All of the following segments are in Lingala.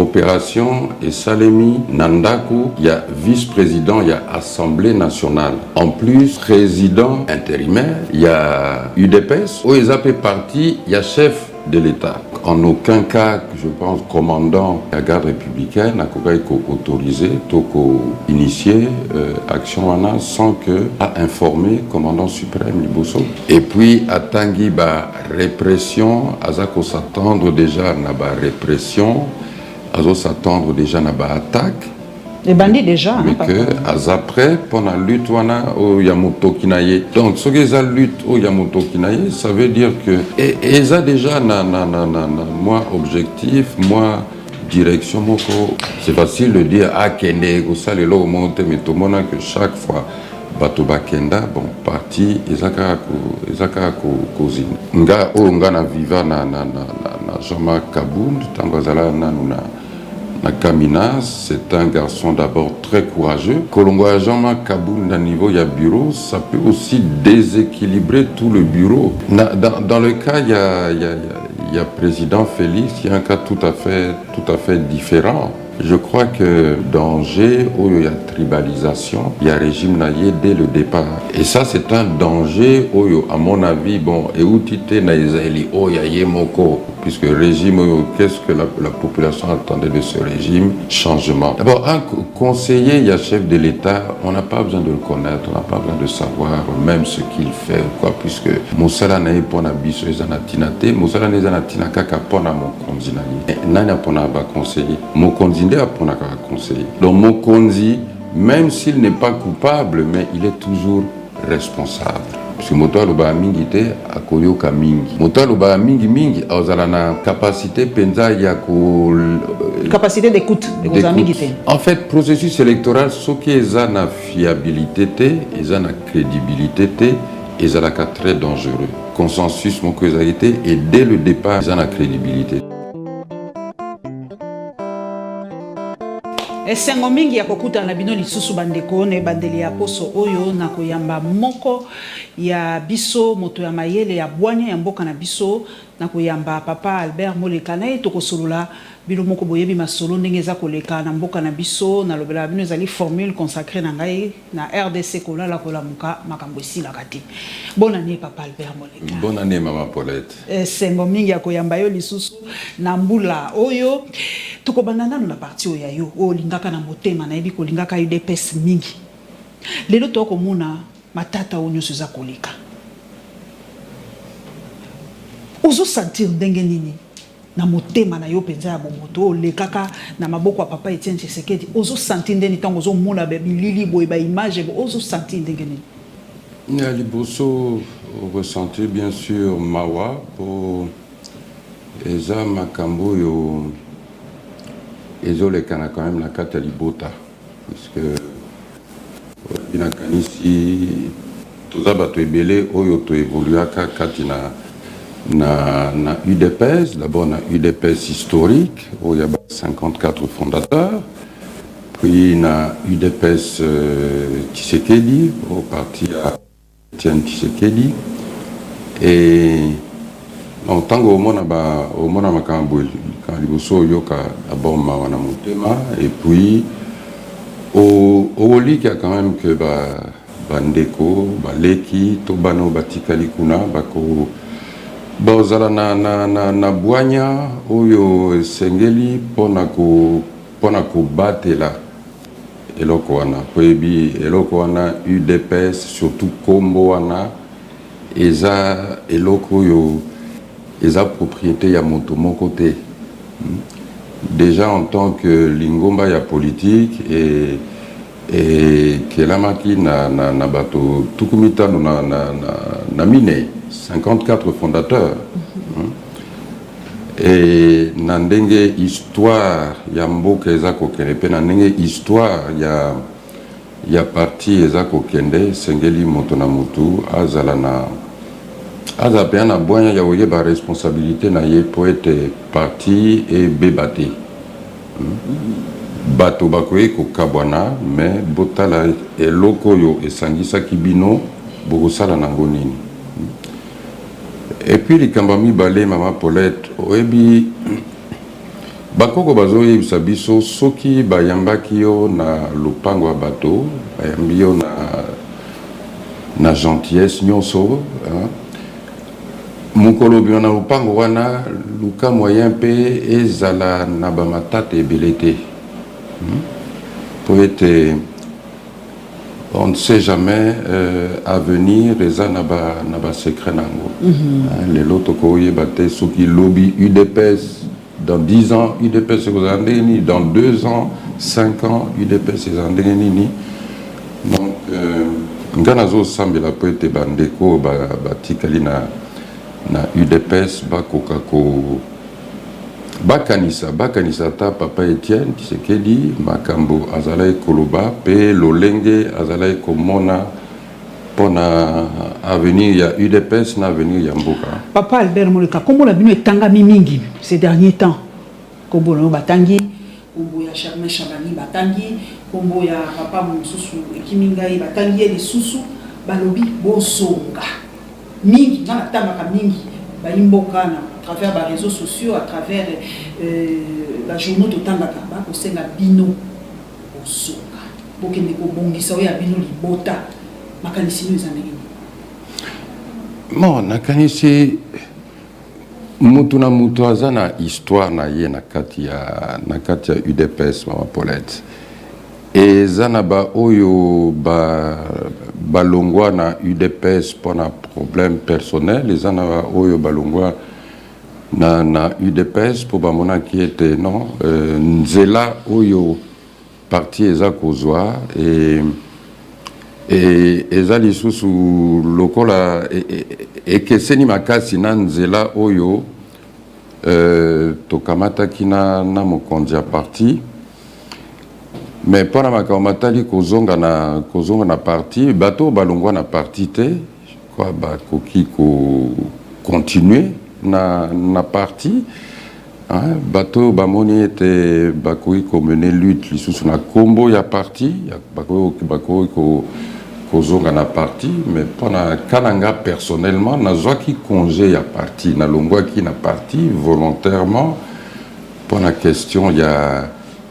opération et Salemi, Nandaku, il y a vice-président, il y a Assemblée nationale. En plus, président intérimaire, il y a UDPS, où ils appellent parti, il y a chef de l'État. En aucun cas, je pense, commandant la garde républicaine n'a autorisé, initié action sans que a informé commandant suprême Liboso. Et puis à Tanguy, répression, Azako s'attendre déjà à la répression, Azo s'attendre déjà à la attaque. Les bandits déjà. Mais que après, pendant la lutte, au Yamoto Kinaye. Donc, ce que la lutte au Yamoto Kinaye, ça veut dire que. Et ça déjà, moi, objectif, moi, direction, c'est facile de dire, Kende, ça, les lots montent, mais tout le monde a que chaque fois, Batoba Kenda, bon, parti, Ezaka Kozine. Nga na viva na Jean-Marc Kabound, Tangazala na Kamina, c'est un garçon d'abord très courageux. Kolongo Jean-Marc Kabound, à niveau, il y a bureau, ça peut aussi déséquilibrer tout le bureau. Dans le cas, il y a président Félix, il y a un cas tout à fait différent. Je crois que danger, où il y a tribalisation, il y a régime naïe dès le départ. Et ça, c'est un danger, où, à mon avis, bon, et où tité naïzaïli, où il y a yemoko, puisque régime, qu'est-ce que la population attendait de ce régime? Changement. D'abord, un conseiller, il y a chef de l'État, on n'a pas besoin de le connaître, on n'a pas besoin de savoir même ce qu'il fait, quoi, puisque Moussala naï pona biso ezanatinate, Moussala naï zanatinaka pona mon konzinaï. Nana pona ba conseiller. Mon konzinaï pour conseiller. Donc Mokonzi, même s'il n'est pas coupable, mais il est toujours responsable. Parce que Moto Aloba Mingi te akoyoka mingi. Moto Aloba mingi ozalana capacité penza yako capacité d'écoute En fait, processus électoral, ce qui est na fiabilité te, est na crédibilité te, est très dangereux. Consensus mon causalité et dès le départ, est na crédibilité. Esengo mingi ya kokuta na bino lisusu bandeko ne bandeli ya poso oyo na koyamba moko ya biso moto ya mayele ya bwanya ya mboka na biso na koyamba papa Albert Moleka na to kosolula bino moko boyebi masolo ndenge za koleka na mboka na biso na lobela bino ezali formule consacrée na ngai na RDC kola la kolamuka makambo esila kati. Bonne année papa Albert Moleka. Bonne année maman Paulette. Esengo mingi ya koyamba yo lisusu na mbula oyo tukobandana na parti oyo ya yo o lingaka na motema na yebi ko lingaka UDPS mingi. Lelo to komuna matata onyo soza koleka. Ozo sentir ndenge nini na motema na yo penza ya bomoto lekaka na maboko ya papa Etienne Tshisekedi ozo sentir ndeni tango ozo mona bilili boye ba image ozo sentir ndenge nini? Ya liboso ressentir bien sûr mawa pour eza makambo yo ezolekana quand même la kata libota puisque binakanisi toza bato ebele oyo to évoluaka kati na UDPS, d'abord na UDPS historique où il y a 54 fondateurs, puis na UDPS Tshisekedi au parti à Etienne Tshisekedi et en tant que mona makambo quand liboso yoka d'abord mawana motema et puis au lit qu'il y a quand même que bandeko baleki to bano batikali kuna bako bozala na bwanya oyo sengeli pona ko batela eloko wana poebi eloko wana UDPS surtout kombo wana eza eloko oyo eza propriété ya moto moko te. Déjà en tant que lingomba ya politique et kelamaki na bato tukumitano na mine 54 fondateurs. Et nandenge histoire ya mboka eza kokende pe nandenge histoire ya parti eza kokende sengeli moto na mutu azala pe na bwanya ya oyeba responsabilité na ye po ete parti e bebate bato bakoye kokabwana mais botala eloko yo esangisaki bino bokosala nango nini. Et puis les Kambami Balé, Maman Paulette, Oebi, bakoko bazoyebisa biso soki bayambaki yo na lupango ya bato bayambi yo na gentillesse nyonso mokolo bino na lupango wana luka moyen mpe ezala na bamatata ebele te po ete on ne sait jamais avenir eza na secret nango lelo tokoyeba te soki lobi UDPS dans 10 ans UDPS ekozala ndenge nini dans 2 ans 5 ans UDPS ezala ndenge nini donc nga nazosambela po ete bandeko batikali na UDPS bakoka bakanisa ta papa Etienne Tshisekedi makambo azalaki koloba pe lolenge azalaki komona pona avenir ya UDPS na avenir ya mboka. Papa Albert Moleka kombo na bino etangami mingi ces derniers temps kombo na batangi kombo ya Charmaine Chabani batangi kombo ya papa mosusu ekimingai batangi les susu balobi bosonga mingi na tangaka mingi bayimboka na à travers les réseaux sociaux, à travers la journaux de Tangaka, au Sénat Bino, au Soka, pour que nous bongisons à Bino Libota, Makanisi nous en bon, Nakanisi, Mutuna Mutuaza na histoire na ye na katia UDPS, Mama Paulette. Et Zanaba Oyo balongwa na UDPS pour un problème personnel, et Zanaba Oyo balongwa na UDPS pour bamona qui était non nzela oyo parti eza kozwa et eza lisusu lokola ekeseni makasi na nzela oyo tokamataki na mokonzi ya parti mais mpona makambo matali kozonga na parti bato balongwa na parti te kwa bakoki continuer na parti bato bamoni ete bakoki komene lutte lisusu na kombo ya parti bakoki kozonga na parti mais mpona kananga personnellement nazwaki congé ya parti nalongwaki na parti volontairement mpona question ya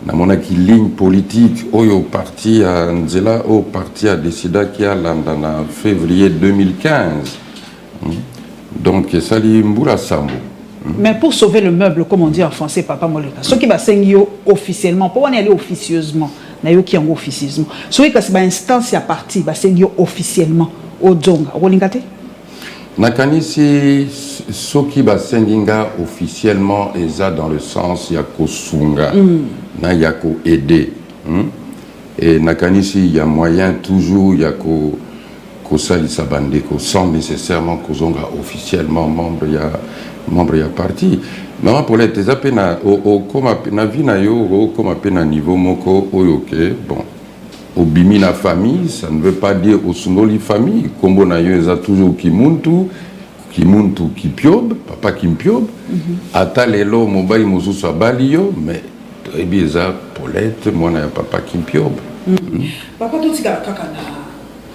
namonaki ligne politique oyo parti ya nzela oyo parti adecidaki alanda na février 2015 donc ça li mbula sambo. Mais pour sauver le meuble, comme on dit en français, Papa Moleka, ceux qui va s'engager officiellement, pour aller officieusement, n'ayons qui en officieusement. Ceux qui va instance à partie, va s'engager officiellement au Dzonga. Rolingate? Nakanisi, ceux qui va s'engager officiellement, eza dans le sens yako sunga, na yako aider. Et Nakanisi, il y a moyen toujours yako kosalisa bandeko sans nécessairement kozonga officiellement membre ya parti. Maman Paulette ezape na na vie na yo comme na niveau moko oyoke bon obimi na famille ça ne veut pas dire osungoli famille kombo na yo eza toujours kimuntu kipiob papa kimpiob ata lelo mobali mosusu abali yo mais ebi eza Paulette mwana ya papa kimpiob papa totika kaka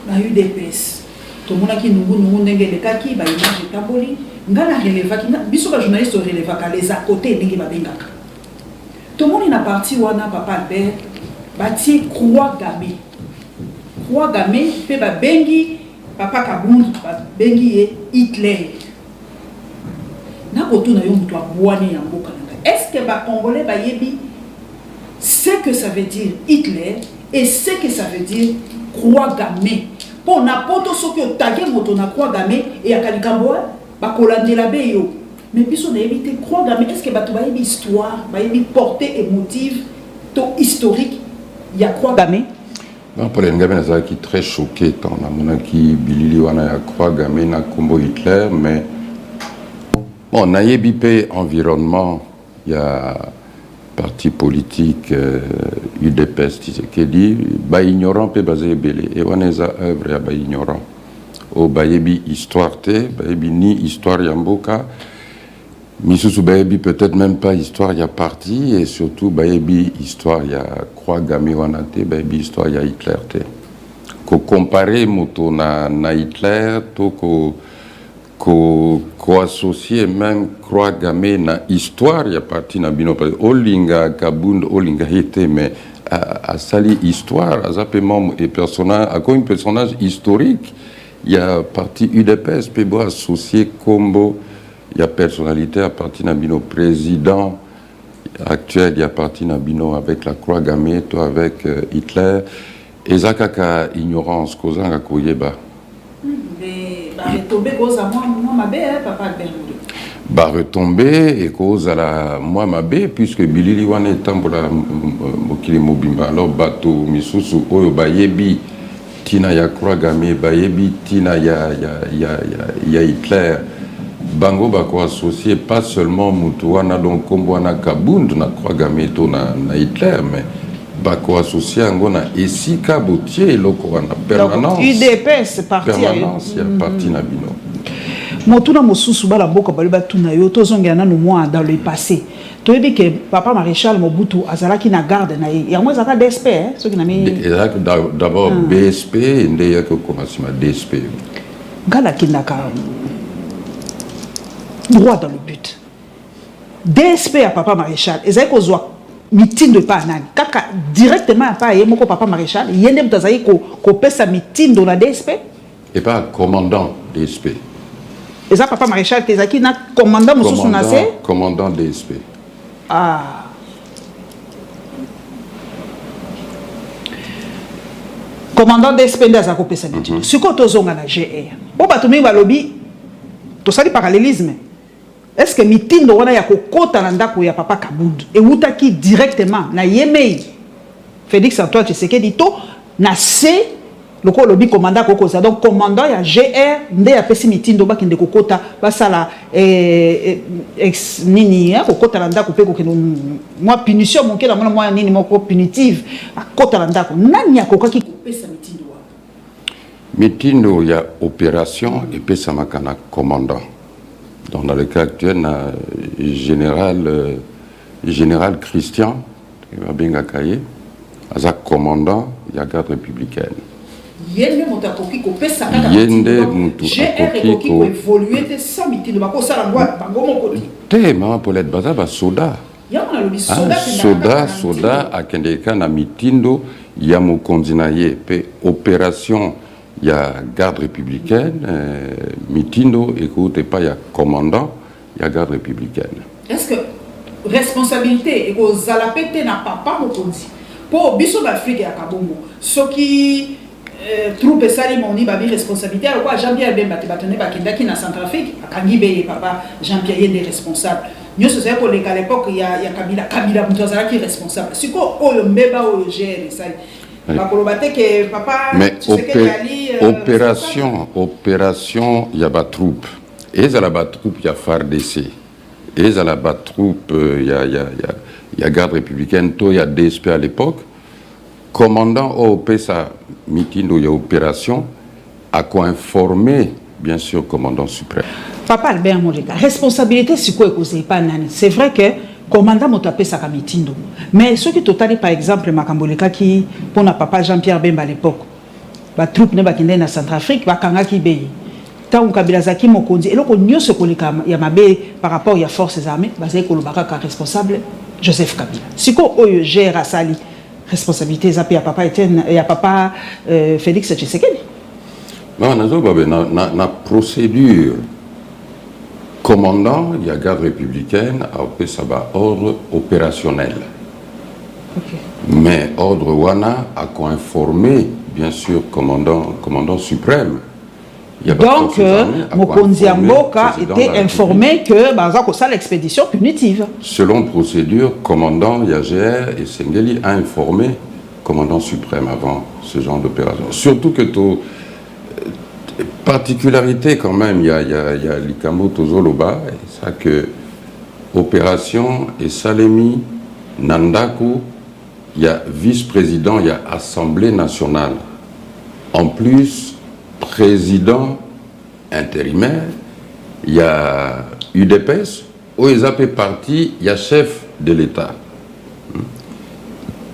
na UDPS tomonaki nungu ndenge lekaki ba image taboli ngana relevaki biso ba journaliste relevaka les à côté ndenge babengaka tomoni na parti wana papa Albert batie croix gammée pe ba bengi papa Kabundu ba bengi ye Hitler na kotuna yo mutu abwane ya mboka nanga est-ce que ba congolais ba yebi ce que ça veut dire Hitler et ce que ça veut dire croix gammée pour na poto soki otage moto na croix gammée et akalikambo ba kolandela beyo mais biso na éviter croix gammée est-ce que ba to ba yebi histoire ba yebi portée émotive to historique ya croix gammée non pour les ngabe na qui très choqué tant na mona ki bilili wana ya croix gammée na kombo Hitler mais bon na yebi pe environnement ya parti politique UDPS Tshisekedi ba ignorant pe basé belé et on est à œuvre ya ba ignorant o ba yebi histoire te ba yebi ni histoire ya mboka misusu ba yebi peut-être même pas histoire ya parti et surtout ba yebi histoire ya croix gammée wana te ba yebi histoire ya Hitler te ko comparer moto na Hitler to ko co-associé même croix gamé na histoire ya parti na bino olinga kabund olinga hete mais à sali histoire à membre et personnage à quoi un personnage historique il y a parti UDPS pebo associé combo il y a personnalité à partir na bino président actuel il y a parti na bino avec la croix gamé toi avec Hitler et zakaka ignorance kozanga koyeba retomber et cause à la moi ma bé puisque bilili wana etambola mokili mobimba alors bato misusu oyo bayebi tina ya croix gammée bayebi tina ya Hitler bango bako associé pas seulement mutu wana donc kombo wana kabund na croix gammée to na Hitler mais bako associé ngo na esika botier loko wana permanence UDPS parti permanence ya parti na bino motuna mosusu bala mboka baliba tuna yo tozongela nanu moi dans le passé toyebi que papa maréchal Mobutu azalaki na garde na ye yango ezaka DSP soki na mi d'abord BSP nde ya ko commencer ma DSP ngala kinaka droit dans le but DSP à papa maréchal ezali kozwa mitindo pa nani kaka directement pa ye moko papa maréchal yende mutazali ko pesa mitindo na DSP et pas commandant DSP et ça papa maréchal tezaki na commandant mususu na se commandant DSP ah commandant DSP ndaza ko pesa mitindo siko tozonga na GR bo batumi balobi to sali parallélisme. Est-ce que mitindo wana ya kokota na ndako ya papa Kabund et utaki directement na yemei Félix Antoine Tshisekedi to na C le lobby commandant kokoza donc commandant ya GR nde ya pesi mitindo ba kende kokota basala ex nini kokota na ndako pe kokendo moi punition mon kela moi nini moko punitive akota na ndako nani akokaki kopesa mitindo wa mitindo ya opération et pesa makana commandant. Donc, dans le cas actuel, général Christian, as commandant de la garde républicaine. Yende motakoki ko pesa kaka Yende mutu akoki ko évoluer te samiti de bako sala ngwa bango mokoti. Te mama Paulette baza ba soda. Ya on a le soda soda akendeka na mitindo ya mokonzi na ye pe opération il y a garde républicaine, mitindo, écoute, pas il y a commandant, il y a garde républicaine. Est-ce que responsabilité et que Zalapete n'a pas mokonzi pour biso d'Afrique à Kabongo, ce qui troupe sali moni babi responsabilité alors quoi Jean-Pierre Bemba te batone bakenda qui na Centrafrique akangibe papa Jean-Pierre est responsables. Nous c'est pour les à l'époque il y a Kabila Mutazala qui est responsable. C'est quoi oyo mbeba oyo gère ça. Oui. Papa, mais opération, il y a des troupes. Et il y a des troupes, il y a FARDC. Et il y a des troupes, il y a garde républicaine, il y a DSP à l'époque. Commandant OP, ça, meeting où il y a opération, à quoi informer, bien sûr, commandant suprême. Papa Albert Moleka, responsabilité, c'est quoi pas nani. C'est vrai que commandant motapé sa kamitindo. Mais ce qui totali par exemple Makamboleka qui pour na papa Jean-Pierre Bemba à l'époque. Ba troupe ne ba kende na Centrafrique ba kanga ki be. Tant Kabila zaki mokonzi et loko nyose koleka ya mabe par rapport ya forces armées ba zay ko lobaka ka responsable Joseph Kabila. Siko oyo gère asali responsabilité zapi ya papa Etienne ya papa Félix Tshisekedi. Non nazo babe na procédure commandant, il y a garde républicaine, après ça va ordre opérationnel. Okay. Mais ordre Wana a informé, bien sûr, commandant suprême. Donc, Mokonzi Mboka était informé que Bazako ça l'expédition punitive. Selon procédure, commandant Yagr et Sengeli a informé commandant suprême avant ce genre d'opération. Surtout que particularité quand même, il y a l'Ikambo Tozoloba, et ça que opération et Salemi, Nandaku, il y a vice-président, il y a Assemblée nationale. En plus, président intérimaire, il y a UDPS, OESAP parti, il y a chef de l'État.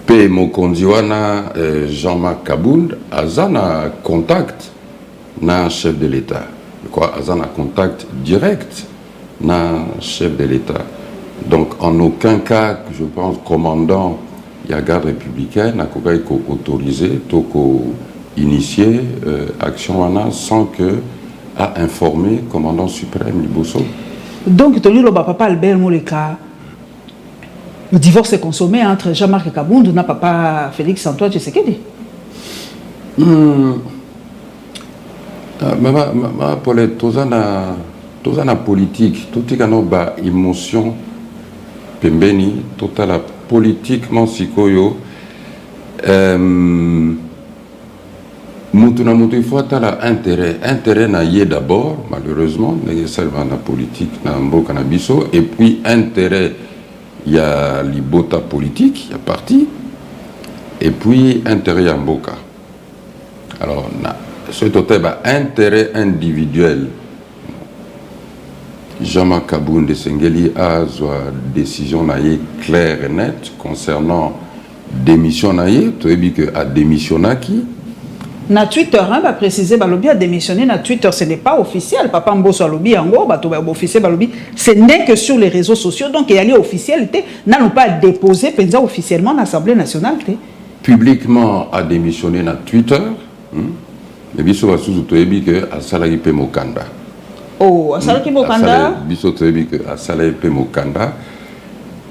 P. Mokonziwana, Jean-Marc Kabound, Azana contact na chef de l'État. quoi, ils ont un contact direct na chef de l'État. Donc, en aucun cas, je pense, commandant la garde républicaine n'a autorisé, initier action sans que a informé commandant suprême Liboso. Donc, Tony Loba, papa Albert Moleka, le divorce est consommé entre Jean-Marc Kaboundou et papa Félix Antoine Tshisekedi. Paulette, tous la politique, tout est ba émotion, pembeni, tout la politiquement sikoyo. Il faut avoir intérêt na yé d'abord, malheureusement, seulement la politique na mboka na biso, et puis intérêt il y a libota politique, il y a parti, et puis intérêt à mboka. Alors, ce total intérêt individuel. Jean-Marc Kaboundé Sengeli a une décision claire et nette concernant démission naïe, tu as dit que a démissionné qui? Na Twitter, va préciser, Balobi a démissionné. Na Twitter, ce n'est pas officiel. Papa Mbosso Alobi, en gros, officiel Balobi, ce n'est que sur les réseaux sociaux. Donc, il y a l'officialité. N'a pas déposé, pensant officiellement l'Assemblée nationale. Publiquement a démissionné na Twitter. Mais biso va sous tu as dit que a salari pe mokanda. Oh, a salari mokanda. Biso tu as dit que a salari pe mokanda.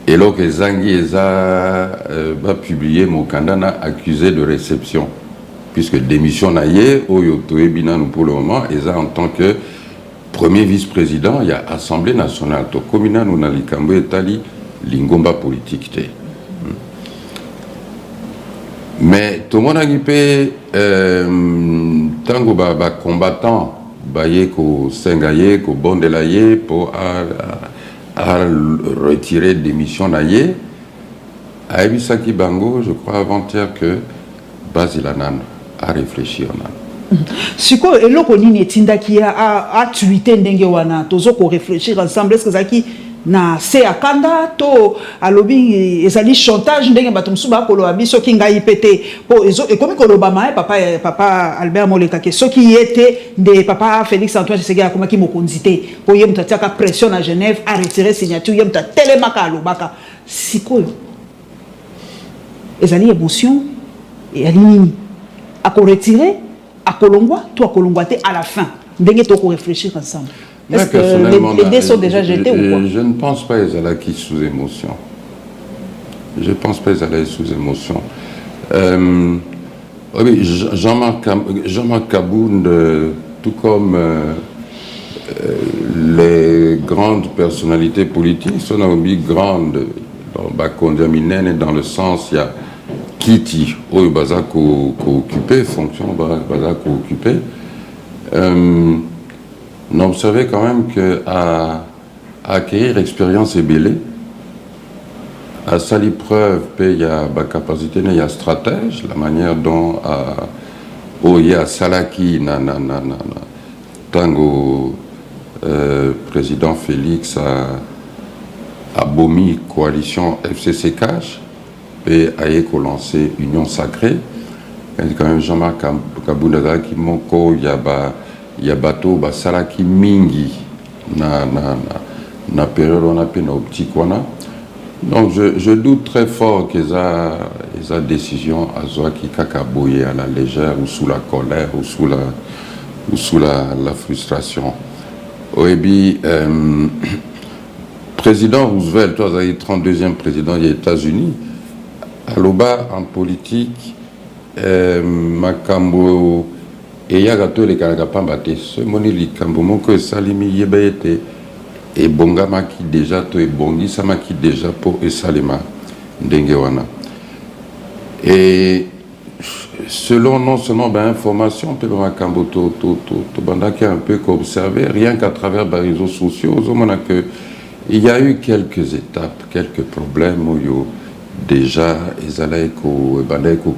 Et là que Zangi va publier mokanda n'a accusé de réception. Puisque démission naïe, pour le moment, et en tant que premier vice-président, il y a Assemblée nationale, to communal, nous n'avons pas étali l'ingomba politique. Mais tout le monde a dit tango ba combattant, baye ko sengaye, ko bondelaye pour retirer démission naïe. A Ebisaki Bango, je crois avant-hier que Basilanan à réfléchir. Siko eloko nini etinda ki a tweeté ndenge wana tozo ko réfléchir ensemble est-ce que zaki na se akanda to alobi ezali chantage ndenge bato musuba ko lo abiso ki ngai pété po ezo e komi ko lo bama papa Albert Moleka ke soki yete de papa Félix Antoine Tshisekedi akoma ki mokonzité po ye mutatiaka pression à Genève a retirer signature ye muta telemaka alobaka siko ezali émotion et à l'ini à retirer à Kolongwa toi à Kolongwa à la fin d'engue to réfléchir ensemble est-ce que les dés sont déjà jetés ou quoi? Je ne pense pas qu'ils allaient sous émotion. Je pense pas qu'ils allaient sous émotion. Oui, Jean-Marc Kabound, tout comme les grandes personnalités politiques sont aussi grandes dans le sens il y a Kiti, où il baza occupé, fonction baza occupé. On observait quand même qu'à acquérir expérience et belé, à sa preuve, il y a la capacité, il y a stratège, la manière dont il y a Salaki, tango président Félix a bomi coalition FCC Cash. Et a lancé Union Sacrée. Et quand même Jean-Marc Kabounda qui moko y a bateau salaki mingi na période on a pu na optique wana. Donc je doute très fort qu'ils a décision à Zoaki kakaboye à la légère ou sous la colère ou sous la frustration. Oebi président Roosevelt, toi vous 32e président des États-Unis. Aloba en politique, Makambo et Yagato les Kanagapambate, ce moni likambo moko salimi yebete et bongama qui déjà to et bongi sama qui déjà pour et salima dengewana. Et selon non seulement information, peut Makambo to banda qui a un peu observé, rien qu'à travers les réseaux sociaux, il y a eu quelques étapes, quelques problèmes où déjà, ils allaient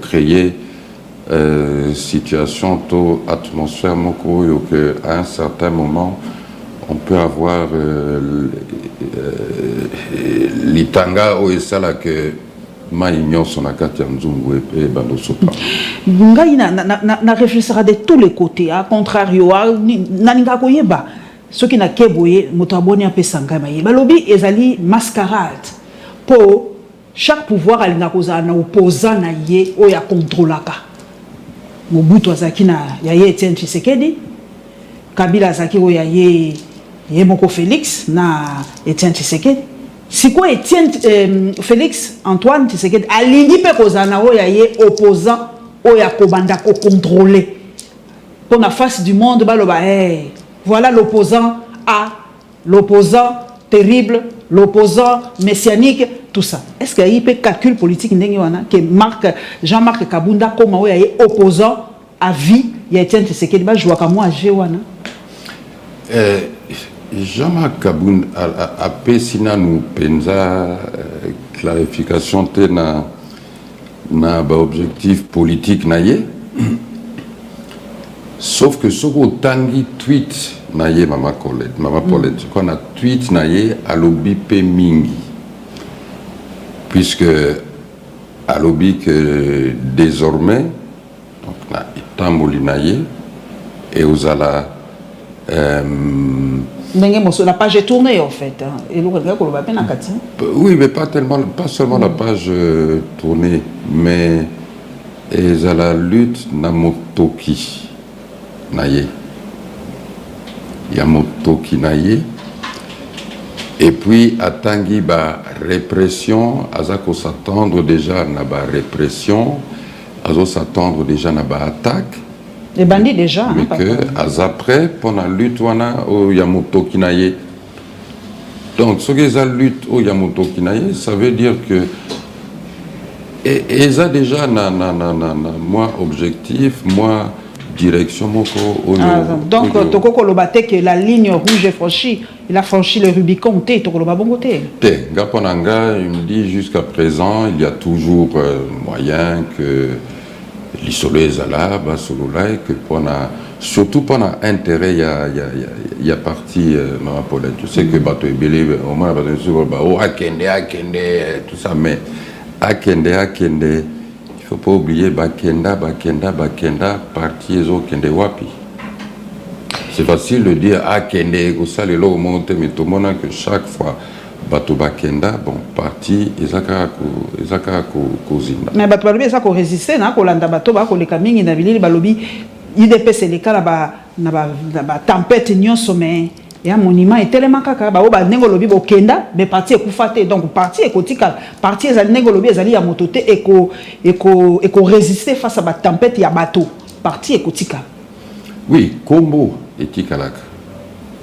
créer situation, atmosphère, qu'à un certain moment, on peut avoir l'itanga ou ça là que mai nyonso na kati ya nzungu et bando sopa. Ngai na réfléchira de tous les côtés, à contrario, naninga koyeba ce qui na keboye moto aboni apesa ngai mayeba lobi ezali mascarade pour chaque pouvoir alinga kozala na opposant na ye oya contrôlaka. Mobutu azaki na ya ye Etienne Tshisekedi, Kabila azaki oya ye moko Félix na Etienne Tshisekedi. Si quoi Etienne Félix Antoine Tshisekedi alingi pe kozala na oya ye opposant oya kobanda ko contrôler. Pour la face du monde baloba voilà l'opposant A, l'opposant terrible, l'opposant messianique, tout ça. Est-ce qu'il y a un calcul politique que Jean-Marc Kabunda comme opposant à vie, il y a Etienne Tshisekedi ba joua comme moi Jewana. Jean-Marc Kabunda a pesina nous penza clarification te na ba objectif politique naie. Sauf que ce qu'on tangi tweet naie Maman Paulette, qu'on a tweet naie à lobby pe mingi. Puisque à lobby que désormais donc na itamboli naie et aux ala la page est tournée en fait. Oui, mais pas seulement la page tournée, mais et à la lutte na motoki. Naye. Yamotoki Naye. Et puis, à Tangi, répression, Azako s'attendre déjà à ba répression, Azo s'attendre déjà à ba attaque. Les bandits déjà. Mais que, après, pendant la lutte, au Yamotoki Naye. Donc, ce que la lutte au Yamotoki Naye, ça veut dire que. Et ça déjà, moi, objectif, moi. Direction moko donc toko lobate que la ligne rouge est franchie, il a franchi le Rubicon toko loba bon côté Gaponanga il me dit jusqu'à présent il y a toujours moyen que l'isolé zala basolula et que surtout pendant intérêt il y a parti Maman Paulette. Tu sais que bato ebele au moins akende tout ça, mais akende il ne faut pas oublier Bakenda, parti ezo kende wapi. C'est facile de dire Kende, ça les lots montent, mais tout le monde que chaque fois bato Bakenda, bon, parti ezaka zinda. Mais bato balobi ezako résister na ko landa bato ba ko leka mingi na bilili balobi IDPS leka na ba tempête nyonso mais il y a un monument et tellement kaka ba oba nengolobi bo kenda mais parti ekufate donc parti ekotika parti ezali nengolobi ezali ya motote eko résister face à ba tempête ya bateau parti ekotika. Oui, Kombo et Tikalak.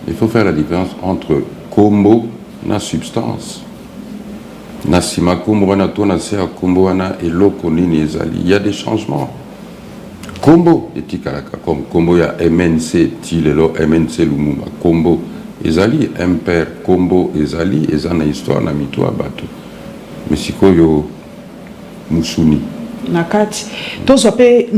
Il faut faire la différence entre Kombo na substance. Na sima Kombo na to na sea Kombo na eloko nini ezali. Il y a des changements. Kombo et Tikalaka, comme Kombo ya MNC Tilelo, MNC Lumumba, Kombo ezali, Imper, Kombo ezali, ezana histoire na mito abato. Mesikoyo Musuni. Nakati. Tozo pe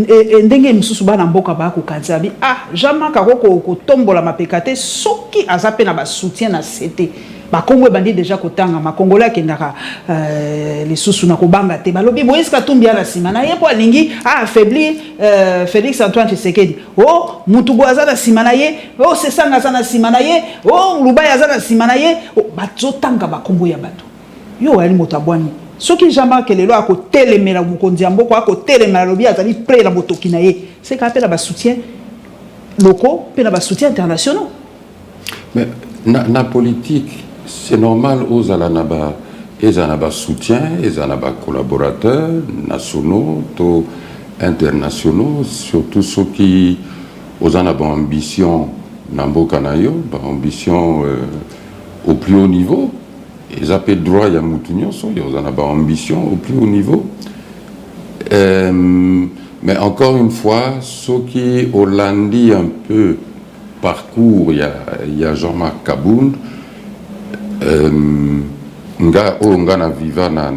ndenge misusu bana mboka ba ko kanzabi. Jamais ko tombola mapekate soki azape na ba soutien na CT. Ba Kongo bandi déjà kotanga ma Congolais kendaka les sous na kobanga te balobi Moïse Katumbi ala sima na yepo alingi affaiblir Félix Antoine Tshisekedi mutu boaza na sima na ye sesanga za na sima na ye Lubaya za na sima na ye bazotanga ba Kongo ya bato yo ali motabwani soki Jean-Marc lelo akotelemela mukonzi ya mboko akotelemela lobi azali près la motoki na ye c'est ka pe na ba soutien locaux pe na ba soutien internationaux. Mais na politique c'est normal aux alanaba et zanaba soutien et zanaba collaborateurs nationaux to internationaux, surtout ceux qui aux anaba ambition namboka nayo ambition au plus haut niveau. Ils appellent droit ya mutunyo so ils anaba ambition au plus haut niveau. Mais encore une fois, ceux qui Hollandi un peu parcours, il y a Jean-Marc Kabund, nga na viva na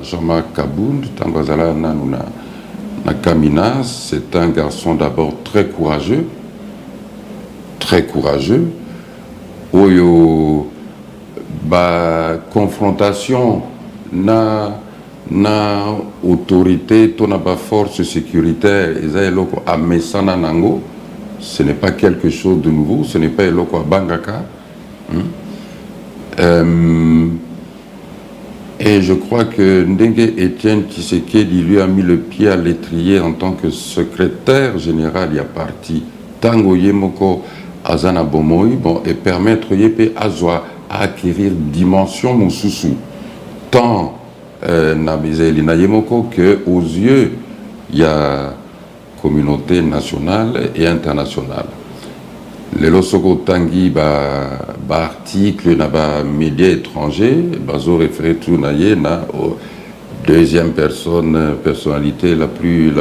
Jean-Marc Kabund, tangazala na Kamina, c'est un garçon d'abord très courageux, oyo ba confrontation na na autorité, to na ba force sécuritaire, eza eloko amesana nango, ce n'est pas quelque chose de nouveau, ce n'est pas eloko abangaka. Et je crois que Ndenge Étienne Tshisekedi lui a mis le pied à l'étrier en tant que secrétaire général y a parti Tango Yemoko Azana Bomoi, bon, et permettre Yepe Azwa à acquérir dimension Moussousou, tant Nabizeli Nayemoko que aux yeux il y a communauté nationale et internationale. Les losoko tangi ba article na ba médias étrangers bazo référé tout naie na deuxième personnalité la plus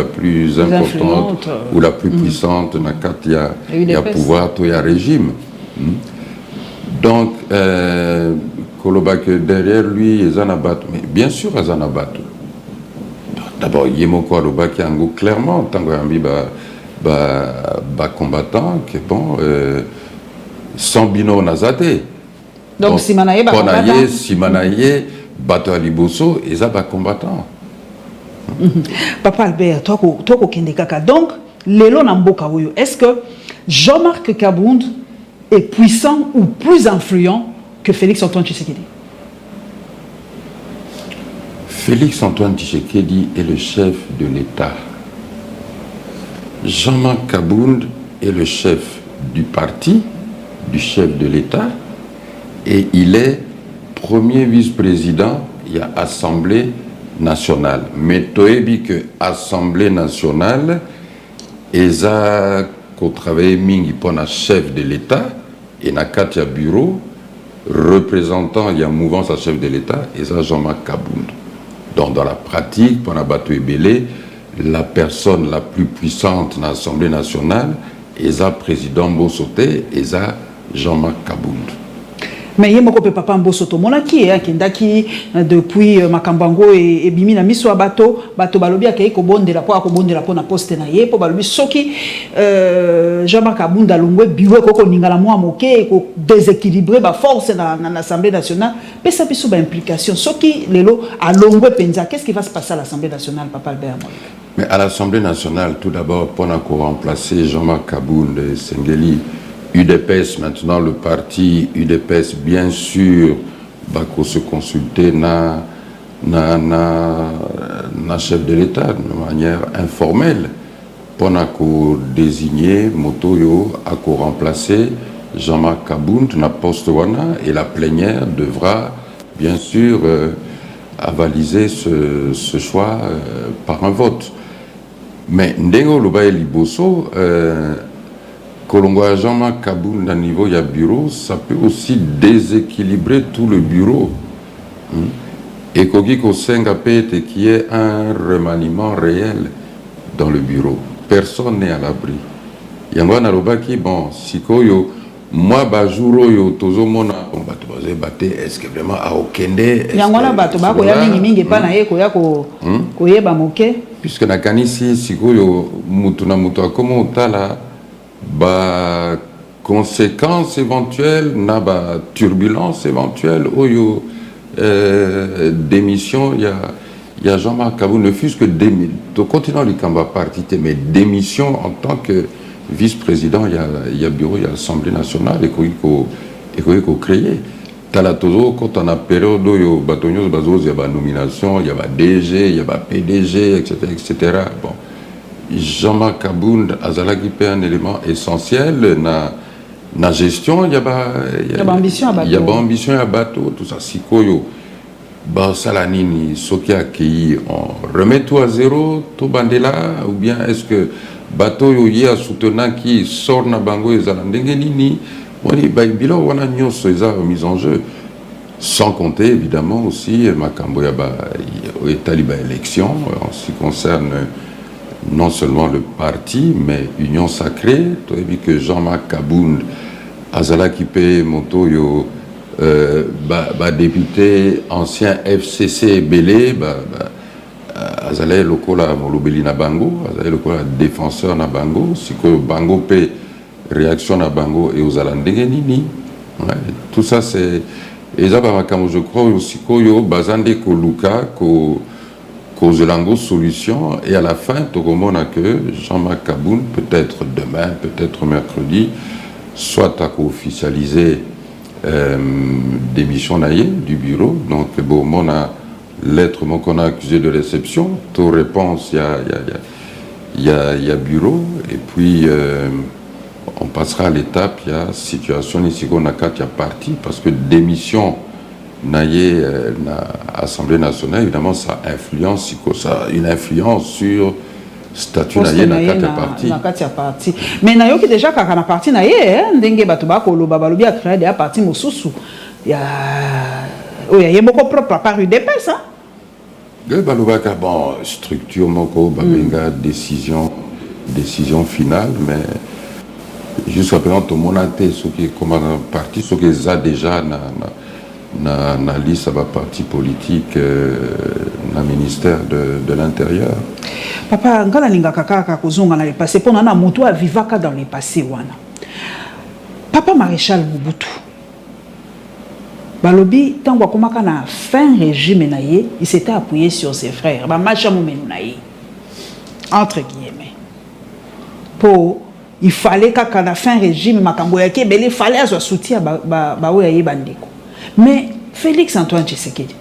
importante ou la plus puissante na kat ya pouvoir to ya régime. Donc koloba que derrière lui Ezanabat, mais bien sûr Ezanabat. D'abord Yemoko aloba ki ango clairement tango ambi ba combattant que bon Sambino Nazate. Donc Simanaye ba combattant. Simanaye bato aliboso eza ba combattant. Papa Albert, toi kende kaka. Donc lelo na mboka oyo, est-ce que Jean-Marc Kabound est puissant ou plus influent que Félix-Antoine Tshisekedi? Félix-Antoine Tshisekedi est le chef de l'État. Jean-Marc Kabound est le chef du parti, du chef de l'État, et il est premier vice-président, il y a Assemblée nationale. Mais toebi que Assemblée nationale, eza ko travaille mingi pour un chef de l'État, et na katia bureau, représentant, il y a mouvance à chef de l'État, eza Jean-Marc Kabound. Donc dans la pratique, pour un bateau ébélé, la personne la plus puissante dans l'Assemblée nationale est le président Mbosoté et Jean-Marc Kabound. Mais il y a un papa Mbosoto monaki qui depuis Makambango et Bimina miso bateau balobi akei ko bondela po na poste na ye po balobi soki Jean-Marc Kabound alongwe biwe koko ningala mwa moke ko déséquilibrer ba force dans l'Assemblée nationale pesa biso ba implication soki lelo alongwe penza, qu'est-ce qui va se passer à l'Assemblée nationale, Papa Albert? Mais à l'Assemblée nationale, tout d'abord, pour remplacer Jean-Marc Kabound et Sengeli, UDPS, maintenant le parti UDPS, bien sûr, va se consulter na chef de l'État de manière informelle pour désigner Motoyo à remplacer Jean-Marc Kabound na poste wana, et la plénière devra bien sûr avaliser ce choix par un vote. Mais Ndengo Lobaye Liboso, Kolongo Jean-Marc Kabound à niveau ya bureau, ça peut aussi déséquilibrer tout le bureau. Et Kogiko Sengapete qui est un remaniement réel dans le bureau. Personne n'est à l'abri. Yangwana Lobaki, bon, Sikoyo, moi, Bajuro, yo, Tozo Mona, on va te bater, est-ce que vraiment à Okende? Yangwana Bato, Bako ya mingi pas na ye, koya koye ba moke. Puisque na kanisi, Sikoyo, Mutuna Mutua, comment otala, ba conséquences éventuelles, na ba turbulence éventuelle, oyo, démission, il y a Jean-Marc Kabound, ne fût-ce que au continent du Kamba parti, mais démission en tant que vice-président, il y a bureau, il y a l'Assemblée nationale, et qu'il faut créer. Talatozo, quand on a période où il y a nomination, il y a DG, il y a PDG, etc. etc. Bon. Jean-Marc Kabound, Azalaki fait un élément essentiel dans la gestion, il y a ambition à bateau, tout ça. Sikoyo, Salanini, Soki Akei, on remet tout à zéro, tout bandela, ou bien est-ce que bateau yoye a soutenant qui sort na bango et zalandenge nini, wani bilo wana nyonso eza mise en jeu, sans compter évidemment aussi makambo ya ba etaliba élection en ce qui concerne non seulement le parti mais Union Sacrée, tu as vu que Jean-Marc Kabound azala qui paye moto yo député ancien FCC Belé azalé lokola molobeli na bango, azalé lokola défenseur na bango, si que bango pe réaction na bango et aux alandenge nini. Tout ça c'est et ça je crois aussi que yo bazande ko luka ko cause de la solution, et à la fin, tout le monde a que Jean-Marc Kaboun, peut-être demain, peut-être mercredi, soit à officialiser démission du bureau. Donc, bon, on a lettre qu'on a accusé de réception, toute réponse, il y a bureau, et puis on passera à l'étape, il y a situation ici qu'on a quatre, il y a parti, parce que démission naïe Assemblée nationale, évidemment, ça influence, ça a une influence sur statut naïe na parti. Mais naïe qui déjà quand on a parti naïe, n'dengue batuba kolo babalobi a créé des partis mosusu, il y a beaucoup propre à part UDPS, hein. Bon, structure moko babenga décision finale, mais jusqu'à présent tout le monde a été ce qui est comme un parti, ce qui est déjà na liste à parti politique na ministère de l'Intérieur. Papa, ngala linga kaka kozonga na le passé pour nana moto a vivaka dans le passé wana. Papa Maréchal Mobutu. Balobi tango komaka na fin régime naie, il s'était appuyé sur ses frères. Ba macha momenu naie. Entre guillemets. Pour il fallait qu'à la fin régime makambo yake belé fallait azo soutien ba oyaye bandeko. Mais Félix Antoine Tshisekedi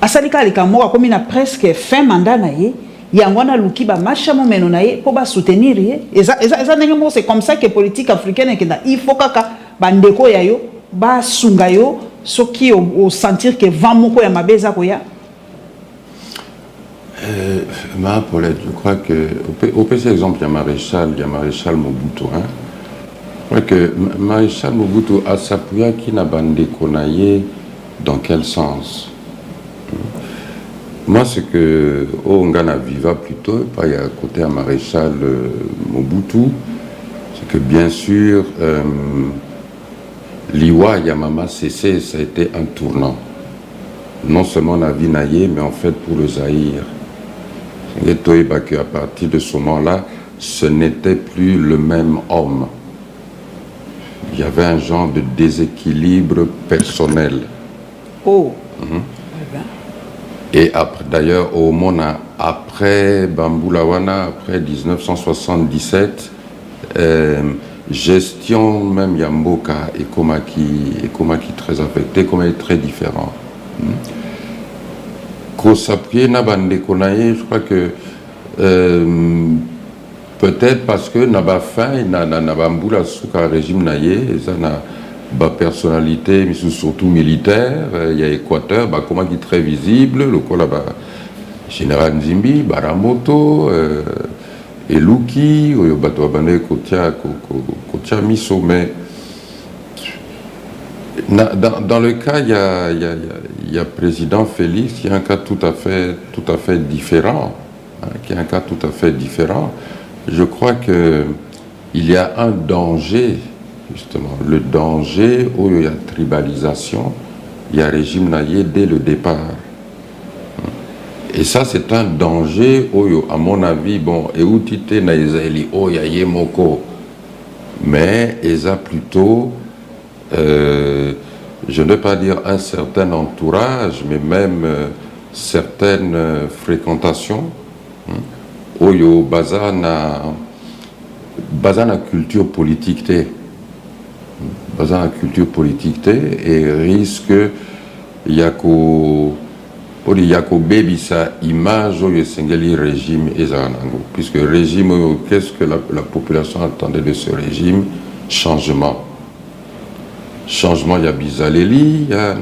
asalika likamora comme na presque fin mandat naie, yangwana luki ba macha momenu naie pour ba soutenir ye. Eza c'est comme ça que politique africaine il faut kaka bandeko yayo ba sungayo soki au sentir que vent moko ya mabeza koya. Paulette, je crois que au PC exemple il y a maréchal Mobutu, hein. Je crois que maréchal Mobutu a s'appuyé qui n'a bandeko naie dans quel sens? Moi ce que Ngana Viva plutôt pas il y a côté à maréchal Mobutu, c'est que bien sûr Liwa Yamama CC, ça a été un tournant. Non seulement la vie naïe, mais en fait pour le Zaïre. À partir de ce moment-là, ce n'était plus le même homme. Il y avait un genre de déséquilibre personnel. Oh. Et après, d'ailleurs, au Mona, après Bamboulawana, après 1977, gestion même Yamboka et Komaki très affecté, comme est très différent. Kosaprie Nabande Konaye, je crois que peut-être parce que Naba fin, Nabamboula Souka régime naye, ça n'a pas personnalité, mais surtout militaire, il y a Équateur, Komaki très visible, le quoi là-bas, Général Nzimbi, Baramoto, Eluki, Oyobatoabane, Kotia Miso, mais dans le cas, il y a président Félix, il y a un cas tout à fait différent, Je crois que il y a un danger, justement, le danger où il y a tribalisation, il y a régime naïe dès le départ. Et ça, c'est un danger, à mon avis, bon, et où tite naïzeli, yaye moko, mais ils a plutôt, je ne vais pas dire un certain entourage, mais même certaines fréquentations, oyo bazana culture politique et risque yako baby sa image au singeli régime ezanango, puisque régime qu'est-ce que la population attendait de ce régime? Changement, il y a Bizaleli, il y a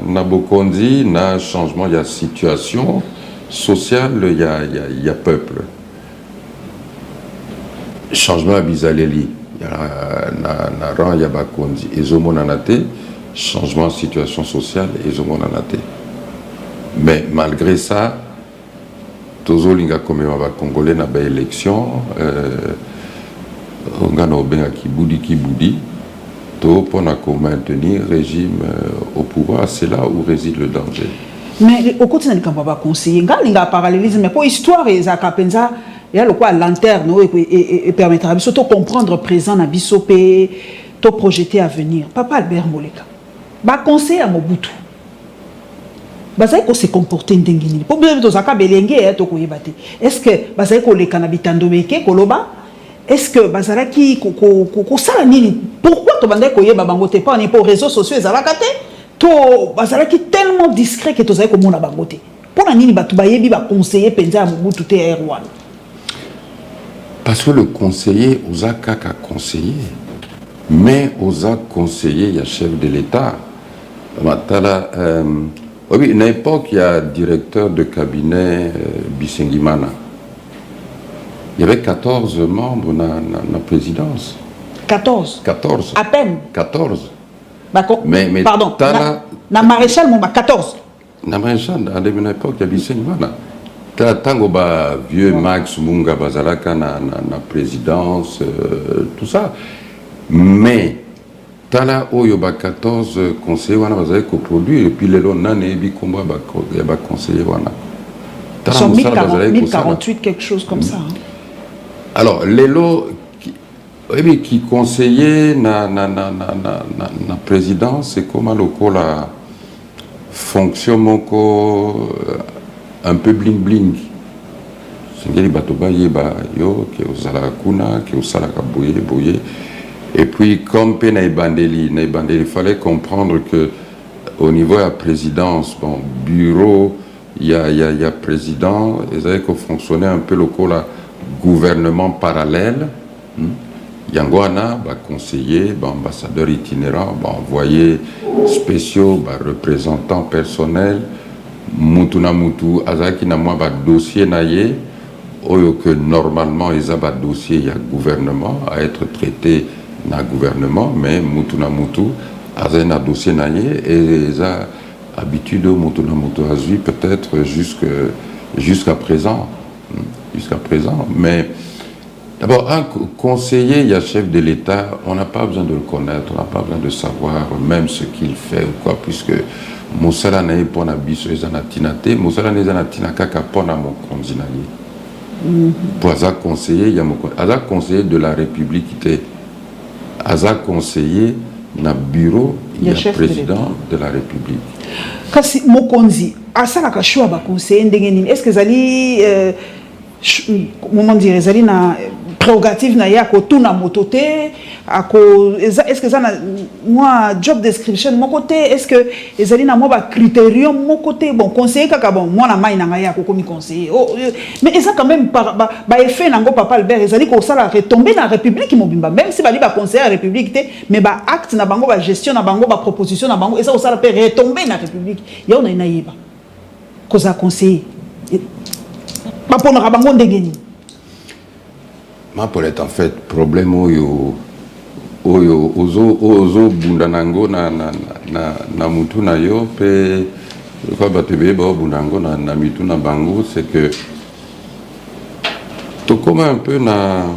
Nabokondi, na changement, il y a situation sociale, il y a peuple. Changement à Bizaleli, il y a Naran, il y a Bakondi, Ezomonanate, changement de situation sociale, Ezomonanate. Mais malgré ça, Tozo Linga Komema Congolais n'a pas élection, on a bien Kiboudi, pour maintenir le régime au pouvoir, c'est là où réside le danger. Mais au quotidien, quand on va conseiller, il y a un parallélisme, mais pour l'histoire, il y a le quoi lanterne et permettra de comprendre présent dans Bissopé, de projeter à venir. Papa Albert Moleka, va conseiller à Mobutu. bazali ko se comporter ndenge nini po bien tozaka belenge to koyeba te est-ce que bazali ko leka na bitando beke koloba est-ce que bazalaki ko sala nini pourquoi to bandai koyeba bango te pas ni pour réseaux sociaux ezalaka te to bazalaki tellement discret que tozali ko mona bango te pona nini batu bayebi ba conseiller penza ya Mobutu te R1 parce que le conseiller osa kaka conseiller mais osa conseiller il y a chef de l'État matala oui, à une époque, il y a directeur de cabinet Bisengimana. Il y avait 14 membres dans la présidence. 14 14. À peine 14. Mais pardon, na maréchal, mon 14. Na maréchal, à une époque, il y a Bisengimana. Tango ba vieux Max Munga Bazalaka na présidence, tout ça. Mais Tala Oyoba 14 conseillers wana bazali ko produire et puis lelo nane bi komba ba conseiller wana. Tala 1048 quelque chose comme ça. Hein. Alors lelo qui conseiller na présidence c'est comme la fonction moko un peu bling bling. Singeli bato ba yeba yo ke osala kuna ke osala ka boye. Et puis, comme Naibandeli, il fallait comprendre que au niveau de la présidence, bon, bureau, il y a président, ils avaient fonctionné un peu le gouvernement parallèle. Yangoana, conseiller, ambassadeur itinérant, envoyé spéciaux, représentants personnels, Mutuna Mutu, Azaki na moi, dossier naïe, que normalement, ils ont un dossier, il y a gouvernement à être traité. Na gouvernement, mais Mutuna Mutu a un dossier naïe et ils ont habitude Mutuna Mutu a vu peut-être jusqu'à présent. Jusqu'à présent. Mais d'abord, un conseiller, il y a chef de l'État, on n'a pas besoin de le connaître, on n'a pas besoin de savoir même ce qu'il fait ou quoi, puisque Moussala n'est pas un biso et zanatinate, Moussala n'est un atinakaka pour na mon konzinaye. Pour un conseiller, il y a un conseiller de la République qui était Aza conseiller na bureau il y a président de la République. Kasi mokonzi asala ka choix ba conseiller ndenge nini est-ce que zali moment dire zali na prérogative na ya ko tuna mototé est-ce que ça na moi job description mon côté est-ce que ezali na moi ba critérium mon côté bon conseiller kaka bon moi na mai na ya ko komi conseiller mais ça quand même ba effet nango papa Albert ezali ko sala retomber na république mobimba même si bali ba conseiller république té mais ba acte na bango ba gestion na bango ba proposition na bango et ça ko sala peut retomber na république ya on na yeba ko za conseiller ba pona bango ndenge ni ma pour être en fait problème ozo bundanango na mutu na yo pe quoi batebe ba bundango na mitu na bango c'est que to comme un peu na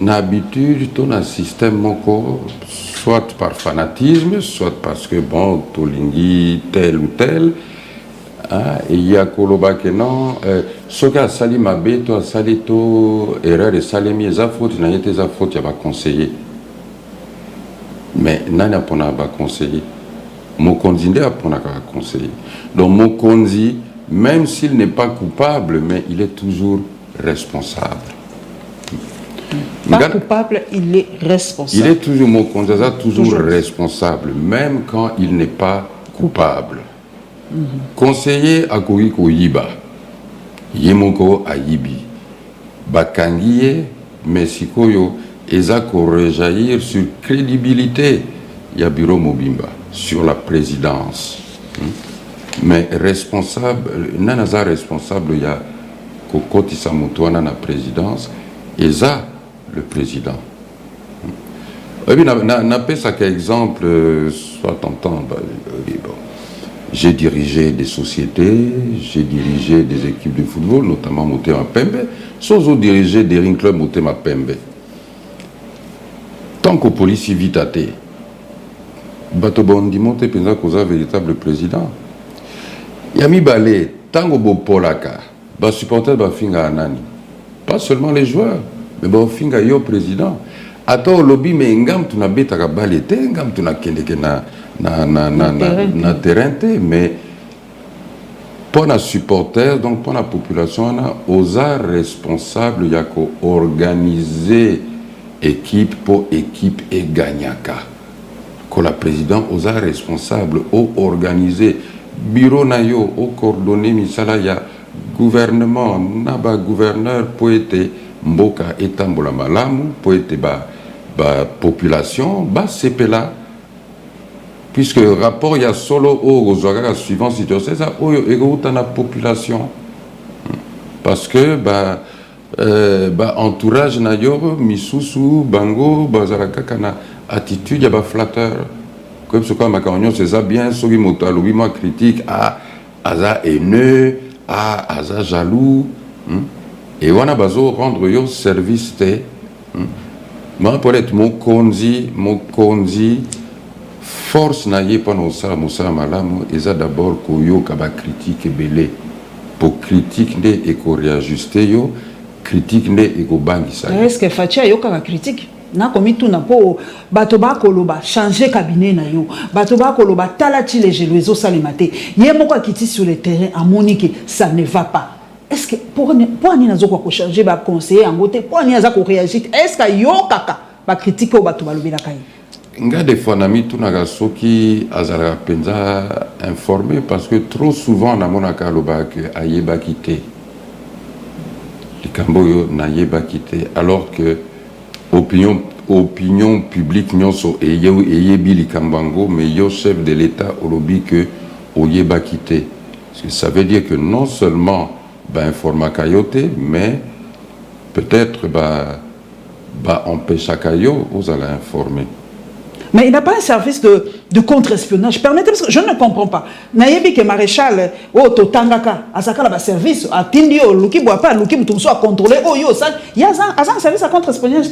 habitude ton un système moko soit par fanatisme soit parce que bon tolingi tel ou tel. Et il y a Koloba que non, ce qu'a sali ma bête, toi sali to erreur et salemi et faute, n'a été sa faute, il y a pas conseiller. Mais n'a pas conseiller. Mon conzi n'a pas conseiller. Donc mon conzi, même s'il n'est pas coupable, mais il est toujours responsable. Pas coupable, il est responsable. Il est toujours mon conzi, toujours responsable, même quand il n'est pas coupable. Conseiller à Koiko Yiba, Yemoko Ayibi, Bakangiye, Mesikoyo, Ezako rejaillir sur crédibilité, ya bureau Mobimba, sur la présidence. Mais responsable, Nanaza responsable, il y a Kokoti Samoutoana na présidence, Eza le président. N'a pas ça qu'exemple, soit tentant, j'ai dirigé des sociétés, j'ai dirigé des équipes de football, notamment Motema Pembe, sans diriger des ring clubs Motema Pembe. Tant qu'au police vite à thé, Batobondi monte pensa causa véritable président. Yami Balé, tant qu'au Polaka, ba supporter ba finga anani. Pas seulement les joueurs, mais ba finga yo président. Ato lobby mais ngam tu na beta ka balé te, ngam tu na kende na terrain, mais pour les supporters, donc pour la population, on a osa responsable, il y a organiser équipe pour équipe et gagnaka. Que la présidente osa responsable, ou organiser bureau nayo, ou coordonner misala ya gouvernement, naba gouverneur pour être mboka etambola malamu, pour être ba population, ba sepela. Puisque le rapport, il y a solo au suivant situation, ça dans la population. Parce que, entourage nayo, misusu, bango, bazaraka kana attitude, il y a flatteur. Comme ce qu'on m'a c'est ça bien, ce qui m'a critique, aza haineux, aza jaloux. Et on a besoin de rendre yo service. Moi, pour être mon konzi, force naie pas nos ça malamu et ça d'abord koyo kaba critique belé pour critique ne et ko réajuster yo critique ne et ko bangisa est-ce que Fatia yo kaba critique na komi tout na po bato ba koloba changer cabinet na yo bato ba koloba talati les geloiso salimate ye moko akiti sur le terrain à monique ça ne va pas. Est-ce que pour ani nazo ko changer ba conseiller en côté pour ani aza ko réagir est-ce que yo kaka ba critique o bato ba lobela kai nga des fois nami tout naga soki azala penza informé parce que trop souvent na monaka loba que ayeba quitté likambo yo na yeba quitté alors que opinion publique nyonso eyebi likambango mais yo chef de l'État olobi que oyeba quitté ça veut dire que non seulement informa kayote mais peut-être empêche kayo aux ala informer. Mais il n'a pas un service de contre-espionnage. Permettez, parce que je ne comprends pas. Nayebi que maréchal, totangaka, asaka la service, a tindio, luki boapa, luki mutumso a contrôler, yo, ça, il y a un service à contre-espionnage.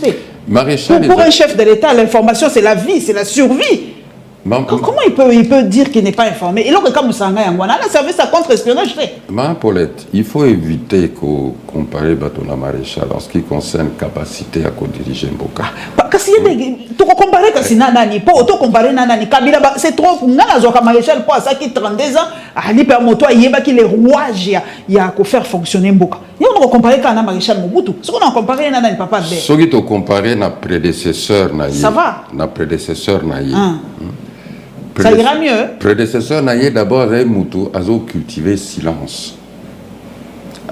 Maréchal. Pour un chef de l'État, l'information, c'est la vie, c'est la survie. Comment il peut dire qu'il n'est pas informé? Et là, quand nous sommes en Guana, un service à contre-espionnage. Paulette, il faut éviter qu'on compare Batona Maréchal en ce qui concerne capacité à co-diriger Mboka. Parce que tu compares que c'est Nanani, tu compares Nanani, Kabila, c'est trop. Nanazoka Maréchal, pour ça qui 32 ans, Ali Permoto, il y a qui les rouages, il y a qu'à faire fonctionner Mboka. Et on compare qu'à Maréchal Mobutu. Ce qu'on a comparé Nanani, papa de. Ce qui tu compares na prédécesseur Naïe. Ça va. Na prédécesseur Naïe. Ça ira mieux. Prédécesseur Naïe d'abord avait Moutou, a cultivé silence.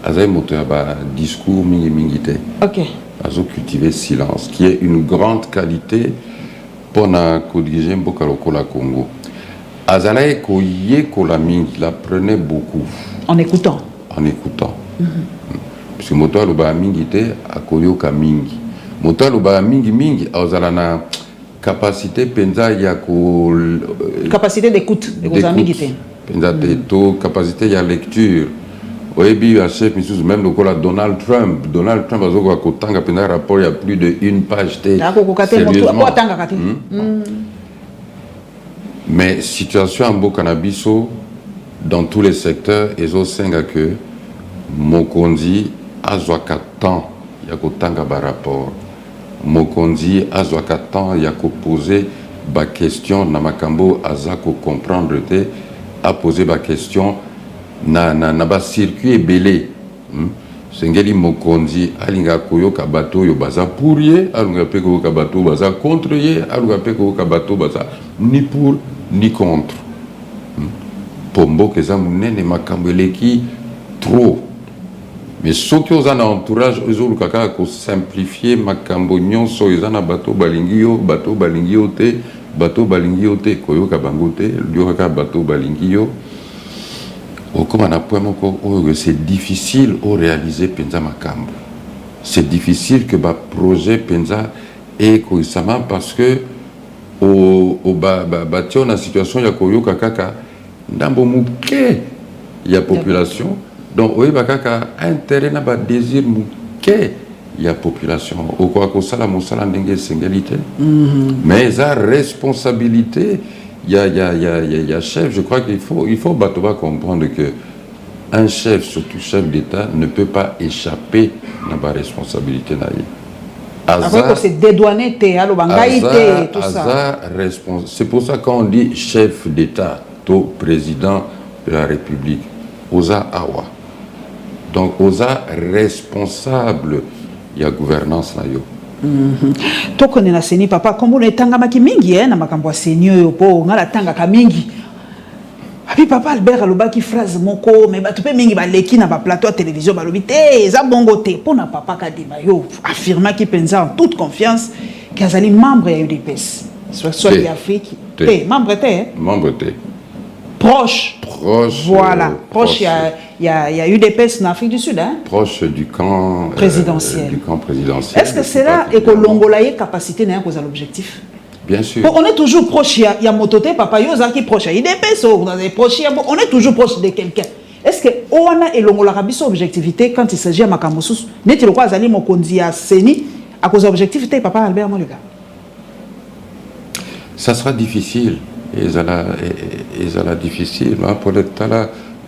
Avait Moutou a discours mingité. Ok. A cultivé silence, qui est une grande qualité pour na diriger Mboka Lokola Congo. Azalae koye kolaming, la prenait beaucoup. En écoutant. En écoutant. Parce que Moto Aloba mingité a koyo ka mingi. Moto Aloba mingi azalana capacité penza ya ko capacité d'écoute penza teto capacité ya lecture oyebi a chef misus même le kola Donald Trump azoko akotanga penza rapport il y a plus de une page te sérieusement mais situation en beau cannabiso dans tous les secteurs ezo senga que mokonzi azwaka temps ya kotanga ba rapport mokonzi azwaka temps ya ko poser ba question na makambo azako comprendre te a poser ba question na ba circuit belé sengeli mokonzi alinga koyoka bato yo baza pour ye alunga pe koyoka bato baza contre ye alunga pe koyoka bato baza ni pour ni contre pombo keza munene makambo eleki trop. Mais ceux qui ont un entourage, ils ont simplifier makambo nyonso ils ont bateau balingio te koyoka bangote lioka bateau balingio au comme un point c'est difficile au réaliser penza makambo. C'est difficile que ba projet penza et koisama parce que au batio na situation ya koyoka kaka ndambo muke ya population. Donc, oui, bakaka intérêt n'a pas désir mouké il y a population. Au quoi que ça la moussala n'engage singalité. Mais sa responsabilité, il y a chef. Je crois qu'il faut Batoba comprendre que un chef, surtout chef d'État, ne peut pas échapper à la responsabilité naïe. Après, c'est dédouané, tout ça. C'est pour ça qu'on dit chef d'État, président de la République. oza awa. Donc oza responsable ya gouvernance na yo. Tokone na seni papa kombo na tangamaki mingi na makambo ya seni oyo po ngala tangaka mingi. Abi papa Albert alobaki phrase moko mais bato pe mingi baleki na ba plateau à télévision balobi te eza bongo te pona papa Kadima yo affirma ki pensa en toute confiance qu'azali membre ya UDPS soit l'Afrique te membre te membre te proche voilà proche il y a UDPS en Afrique du Sud proche du camp présidentiel est-ce que c'est là et que l'ongolaye capacité n'a pas l'objectif? Bien sûr. On est toujours proche, il y a Mototé, papa, qui proche, il est proche, on est toujours proche de quelqu'un. Est-ce que on a et l'Arabie sur objectivité quand il s'agit de Makamoussous? N'est-ce pas Zali Mokondi à Seni à cause d'objectivité, papa Albert Mollega? Ça sera difficile. Et ça sera difficile. Pour la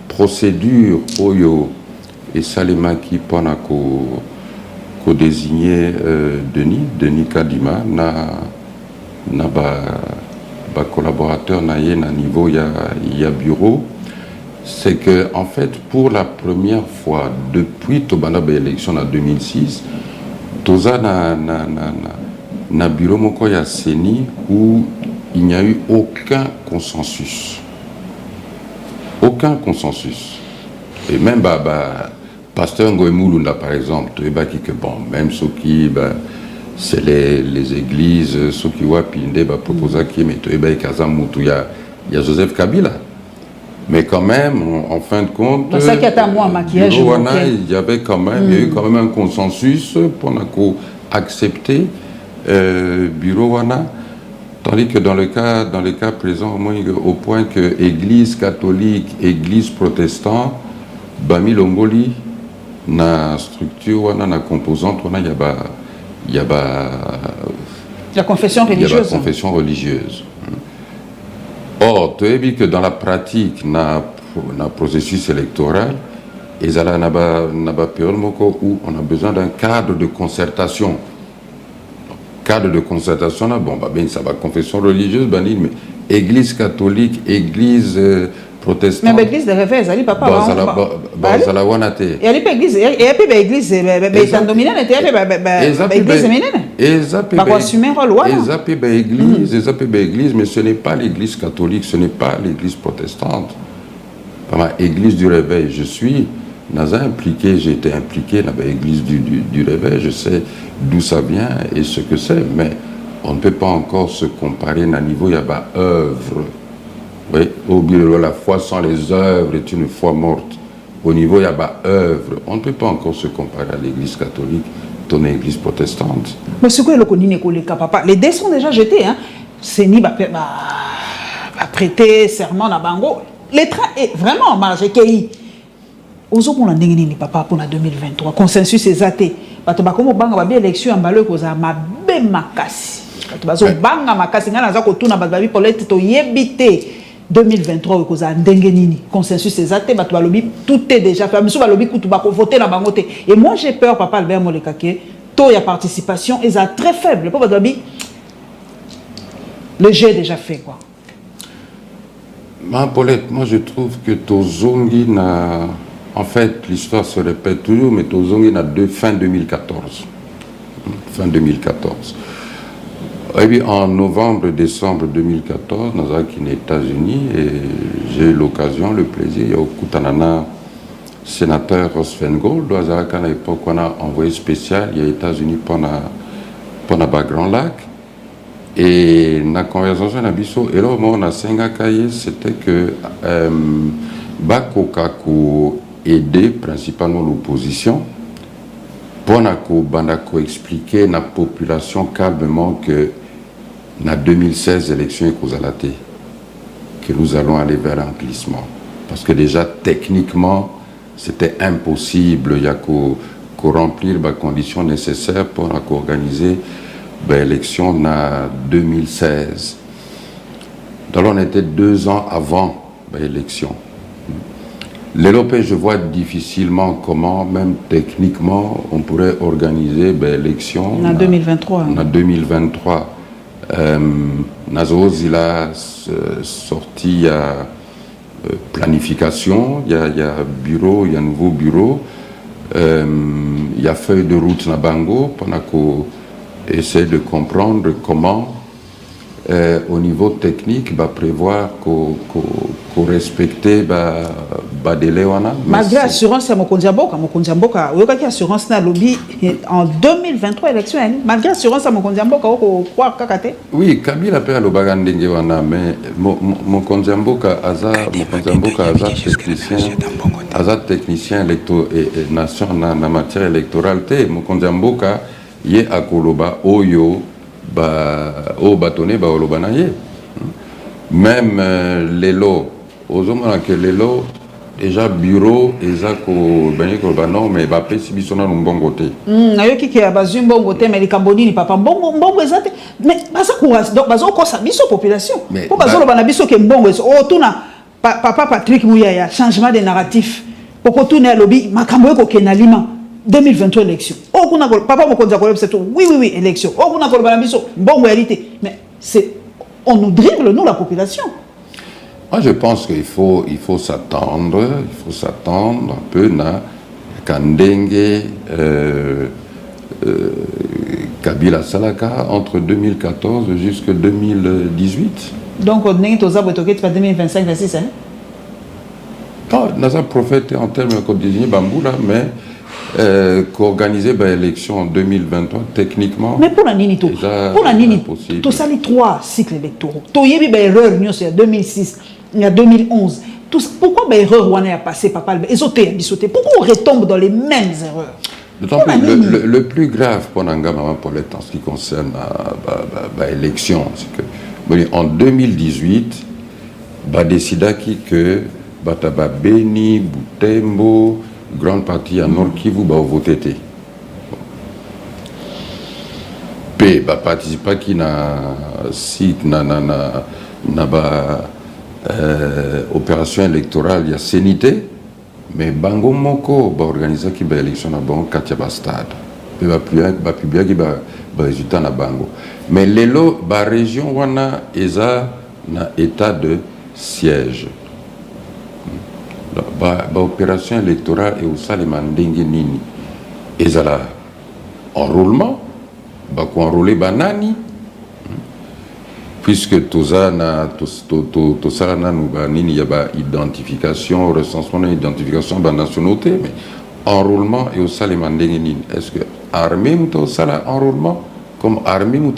procédure, Oyo et Salima qui pendant qu'on désigné Denis Kadima na ba collaborateur na niveau il y a bureau, c'est que en fait pour la première fois depuis Tobana élection en 2006 toza na bureau moko ya Seni où il n'y a eu aucun consensus et même pasteur Ngoemulunda par exemple tu vois que bon même ceux qui c'est les églises, ceux qui ont proposé qui il y a Joseph Kabila. Mais quand même, en fin de compte, il y avait quand même, il y a eu quand même un consensus pour accepter Bureau Wana. Tandis que dans le cas présent, au point que Église catholique, Église protestante, Bami Longoli, na structure Wana, na composante Wana, il y a la confession religieuse. Il y a la confession religieuse. Or, tu as vu que dans la pratique, dans le processus électoral, il y a une période où on a besoin d'un cadre de concertation. Cadre de concertation, bon, ça va confession religieuse, mais église catholique, église protestante. Mais l'église de réveil, elle papa. Bazala wanate. Et elle est église, et puis l'église, étant dominante, l'église ménène. Église, mais ce n'est pas l'église catholique, ce n'est pas l'église protestante. Église du réveil, je suis impliqué, j'ai été impliqué dans l'église du réveil, je sais d'où ça vient et ce que c'est, mais on ne peut pas encore se comparer à un niveau, il y a pas œuvre. Oui, au bureau, la foi sans les œuvres est une foi morte. Au niveau, il y a pas œuvre. On ne peut pas encore se comparer à l'église catholique, ton église protestante. Mais ce que papa, les dés sont déjà jetés. Seni va prêter serment à Bango. Les trains est vraiment en marge. Ozo pour la papa pour la 2023. Consensus est athée. Parce que comme banga ba élection en balé cause ma be makasi. Parce que banga makasi ngana za ko tuna ba bi polete to yebité 2023 cause ndenge nini. Consensus est athée ba balobi tout est déjà fait. Monsieur balobi kutu ba ko voter na bango te. Et moi j'ai peur papa Albert Moleka que taux ya participation est très faible. Papa balobi le jeu est déjà fait quoi. Ma Paulette, moi je trouve que Tozongi n'a... En fait, l'histoire se répète toujours, mais Tozongi n'a fin 2014. Fin 2014. Et puis en novembre-décembre 2014, nous sommes aux États-Unis et j'ai eu l'occasion, le plaisir, il y a au Koutanana, sénateur Rosfengold, à l'époque, on a envoyé spécial, il y a aux États-Unis pour le Grand Lac. Et la conversation et là on a c'était que Bakokako aider principalement l'opposition pour expliquer à la population calmement que dans 2016 élection que nous allons aller vers un glissement parce que déjà techniquement c'était impossible il y a qu'au remplir les conditions nécessaires pour organiser l'élection en 2016. Donc on était 2 ans avant l'élection. L'Europe, je vois difficilement comment, même techniquement, on pourrait organiser l'élection en 2023. En 2023. Nazoz, il a sorti planification, il y a bureau, il y a nouveau bureau, il y a feuille de route na bango, pendant qu'on essaie de comprendre comment, au niveau technique, prévoir qu'on respecte délai wana. Malgré l'assurance à Mokondiamboka, oui, quand assurance na lobby en 2023 élection, malgré l'assurance à Mokondiamboka, on croit kakate. Oui, Kabila pe alobaga ndenge wana, mais Mokondiamboka aza technicien nation na matière électorale te. Mokondiamboka ye akoloba oyo o batone ba oloba na ye. Même lelo ozomona que lelo déjà bureau ezako ko non mais ba pesi bisona mbongo te. Ayoki ke abazu mbongo te mais likamboni papa mbongo ezate mais baza courage donc bazo ko sa biso population. Pour bazo loba na biso ke mbongo o tuna papa Patrick Muyaya changement de narratif. Pour tourner lobby makambo ko kenalima 2023 élection. Oh kuna papa Mokonza ko c'est oui élection. Oh kuna ko loba na biso mbongo réalité mais c'est on nous dribble nous la population. Moi, je pense qu'il faut s'attendre, un peu na Kandenge Kabila Salaka entre 2014 jusqu'à 2018. Donc, on est aux arbres toqués 2025-26, hein? Non, nous avons profité en termes de désigné Bamboula, mais qu'organiser l'élection en 2023, techniquement. Mais pour la Nini, tout ça, les 3 cycles électoraux. Tout y a eu erreur, il y a 2006. Il y a 2011. Pourquoi l'erreur a passé, papa? Pourquoi on retombe dans les mêmes erreurs? D'autant plus, le plus grave pour Nangama Paulette en ce qui concerne l'élection, c'est que en 2018, il décida que Bataba Beni, Butembo, grande partie à Nord Kivu, voté. P, participa qui n'a site, n'a opération électorale, il y a sénité, mais Bango Moko va organiser qui élection à Bango Katiaba Stade. Il va publier qui va résultat na Bango. Mais l'élo, la région wana eza na état de siège. Opération électorale et aussi les mandingue nini. Eza la enrôlement, enrôler banani. Puisque tout ça, il y a identification, recensement d'identification de la nationalité, mais enrôlement et aussi les mandingues. Est-ce que l'armée ou enrôlement comme armée ou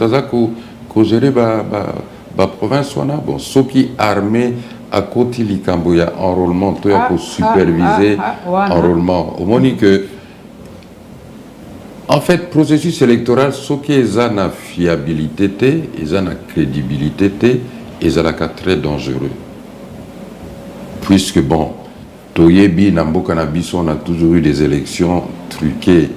que gérer la province? Bon, ceux qui armés à côté de Camboya, enrôlement, tout pour superviser enrôlement. Au moment que en fait, le processus électoral, ce qui est la fiabilité, la crédibilité, est très dangereux. Puisque, bon, Toyebi, Nambo Cannabis, on a toujours eu des élections truquées.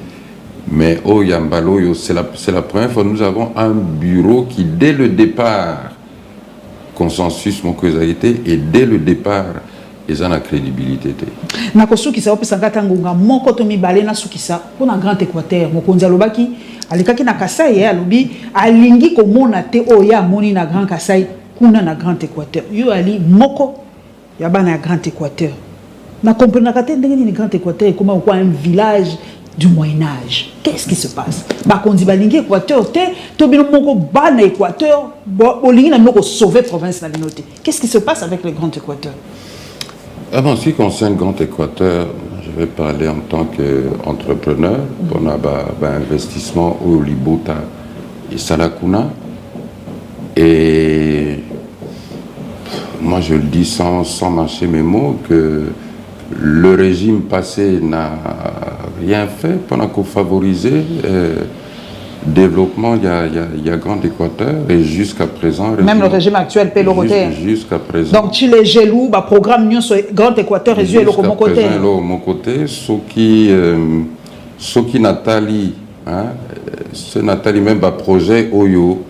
Mais au Yambalo, c'est la première fois que nous avons un bureau qui, dès le départ, consensus, mon causalité, et dès le départ, ils ont la crédibilité. Nakosu qui s'appelle Sangatangunga, mon kotomi balena sukisa pour un grand Équateur. Mokonza lobaki, alikaki na Kasai ya lobi, alingi komona te oya moni na grand Kasai, kuna na grand Équateur. Yo ali moko yaba na grand Équateur. Na comprendre kate ndenge ni grand Équateur comment quoi un village du Moyen Âge. Qu'est-ce qui se passe? Ba kondi balingi Équateur te, to bino moko ba na Équateur, bolingi na moko sauver province na linote. Qu'est-ce qui se passe avec le grand Équateur? En ce qui concerne le Grand Équateur, je vais parler en tant qu'entrepreneur. On a un investissement au Libota et Salakuna. Et moi, je le dis sans mâcher mes mots, que le régime passé n'a rien fait pendant qu'on favorisait le développement. Il y a Grand Équateur et jusqu'à présent... Même le régime actuel paie le côté. Jusqu'à présent. Donc, tu les jaloux, le programme Grand Équateur réduit le mon côté. Mon côté, ce qui Nathalie, ce Nathalie même un projet Oyo,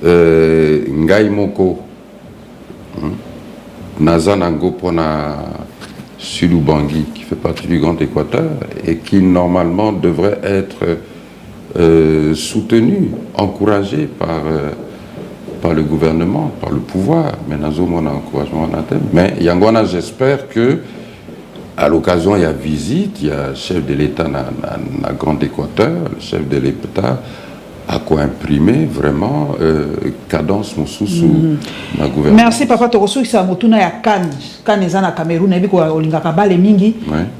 Ngai Moko, Nazanango Pona Sud-Ubangi, qui fait partie du Grand Équateur et qui normalement devrait être soutenu, encouragé par le gouvernement, par le pouvoir, mais nous avons un encouragement. Mais Yangwana, j'espère que à l'occasion, il y a visite, il y a le chef de l'État dans le Grand Équateur, le chef de l'État a quoi imprimer vraiment cadence Moussousou dans le gouvernement. Merci papa Torosu qui s'amotuna ya Cannes ezana Cameroun et biko olingaka bale mingi.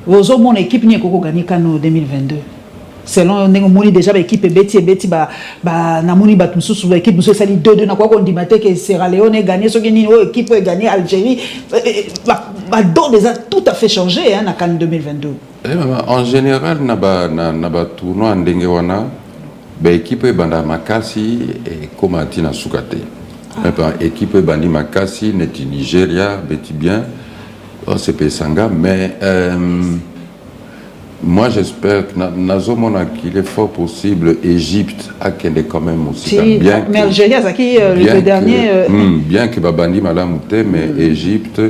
Ozo mon équipe ni ekoko gagner Cannes 2022. Selon ndenge moni déjà ba équipe beti ba namoni ba Moussousou ba équipe Moussousou sali 2-2 na kwa ko ndimate que Sierra Leone gagner ce qui ni équipe gagner Algérie ba don déjà tout à fait changé hein na Cannes 2022. En général na ba tournoi ndenge wana l'équipe banda makasi et comme atina sukate. Équipe bandi makasi neti Nigeria beti bien c'est Pesanga mais moi j'espère que nazomona qu'il est fort possible Égypte a qu'elle est quand même aussi bien mais Algérie Zaki le dernier bien que babandi malamute mais Égypte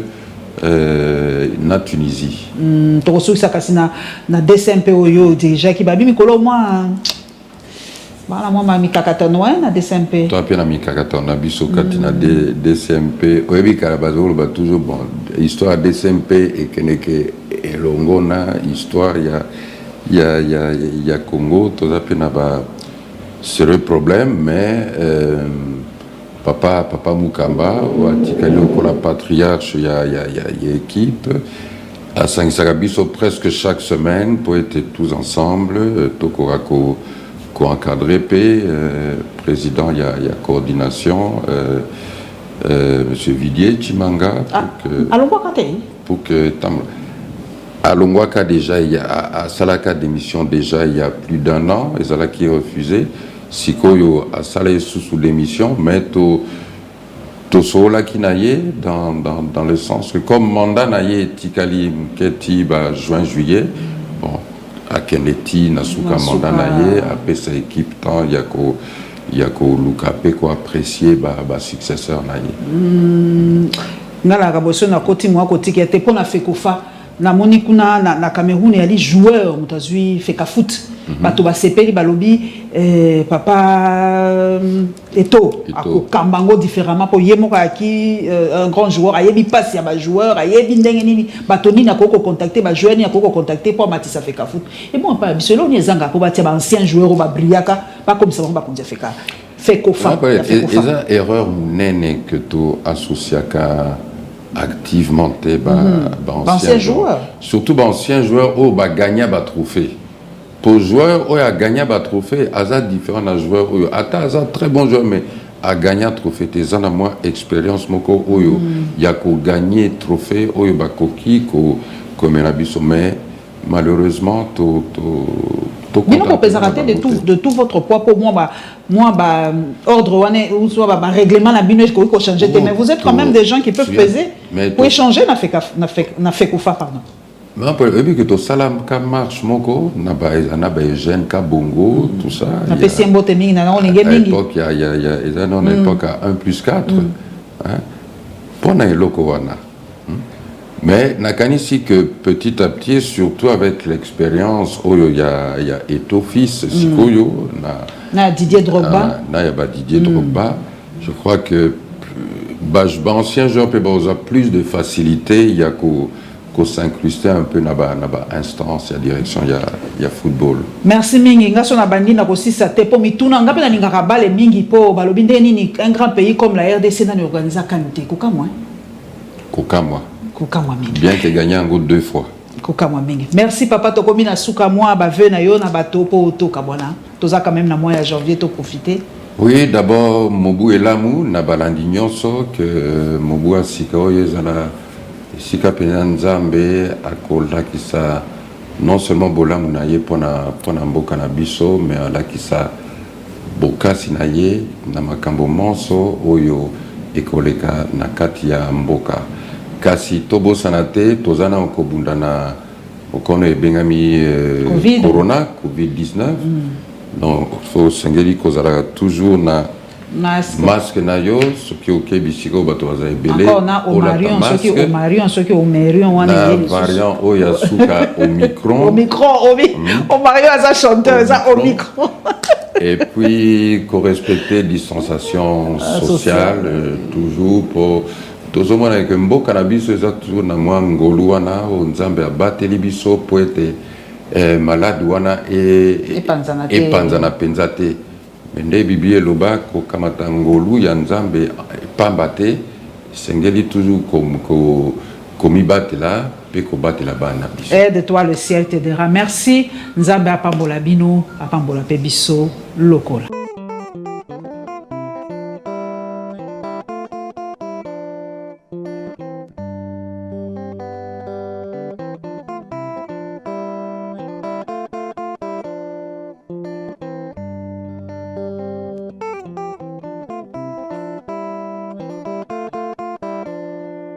na Tunisie to ça kasina na DCMP oyo déjà qui babi mikolo moi voilà, moi, je suis na DCMP. Toi, tu as mis na biso katina DCMP. Oyebi Karabazo, toujours bon. Histoire DCMP et Keneke et Longona, histoire, il y a Congo, tout ça, il y a sérieux problème, mais Papa Mukamba, ou Atikali pour la patriarche, il y a équipe. À Saint-Sarabiso, presque chaque semaine, pour être tous ensemble, Tokorako. Co-encadré président, il y a coordination, monsieur Vidier Chimanga. Pour que à Longwaka déjà, il y a à Salaka d'émission déjà il y a plus d'1 an, et Zala qui est refusé. Sikoyo a salé sous l'émission, mais to sola qui naïe dans le sens que comme mandat naïe Tikali Mketi juin juillet, bon. À Keneti, Nasuka Mandanaye, après sa équipe, il y a ko Lukape ko apprécier ba successeur naye. Ngala kaboso na koti mwa koti ki ete pona fekofa na moni kuna na Cameroun ya li joueur mutazui feka foot. Bato ba sepeli balobi papa Eto ako kambango différemment pour yemo ki un grand joueur ayebi passe ya ba joueur ayebi ndenge nini bato nini akoko contacter ba joueur ni akoko contacter pour matisa feka foot et bon pas biselo ni ezanga ko batia ba ancien joueur ba briaka pas comme ça ba kondia feka fekofa eza erreur nene que to associaka activement ancien joueur surtout ancien joueur au ba gagner ba trophée. Pour joueur, il a gagné un trophée, Azad différent d'un joueur, Ata Azad très bon joueur, mais a gagné un trophée. Tu as moins expérience, il y a gagné un trophée, il y a koki, comme un abisso, mais malheureusement, mais non, on peut rater de tout votre poids pour moi, ordre ou soit règlement la binoche qu'on peut changer. Mais vous êtes quand même des gens qui peuvent peser pour échanger n'a fait qu'au pardon. Mais vu que tout ça marche, moko, n'a jeune kabongo, tout ça. À l'époque, il y a une époque à 1+4. Pour na eloko wana. Mais nakani que petit à petit, surtout avec l'expérience, il y a Eto fils, Sikoyo, na Didier Drogba. Didier Drogba. Je crois que ancien joueur peut avoir plus de facilité, il y a s'incruster un peu dans l'instance, il y a direction, il y a football. Merci mingi. Nga sona bandi na kosi sa te po mituna nga pena ninga kabale mingi po balobi nini un grand pays comme la RDC n'a organisé kanté koka moi. Mingi. Bien qu'il gagne en 2 fois. Koka moi mingi. Merci papa tokomi na suka moi ba ve na yo na bato po to kabona. Toza quand même na mois de janvier to profiter. Oui, d'abord Mobu et Lamou na balandi nyonso que Mobu asika oyezala Sika Penanzambe akola kisa non seulement bola munaye pona mboka na biso mais ala kisa bokasi naye na makambo monso oyo ekoleka na kati ya mboka kasi tobo sanate tozana okobunda na okono ebengami corona COVID-19 donc faut sengeli kozala toujours na masque na yo soki okebisika bato baza ebele omarion soki omarion wana variant oyo asuka omicron omarion aza chanteur eza omicron Et puis, respecter distanciation sociale, toujours pour... Tout le monde avec un beau cannabis, c'est toujours na moi ngoluana, on zambe abateli biso pour être malade wana et panzana penzate. Mais ne bibi eloba ko kamata ngolu ya nzambe pambate, sengeli toujours comme batela, pe ko batela bana biso. Aide-toi, le ciel t'aidera. Merci. Nzambe apambola bino, apambola pe biso lokola.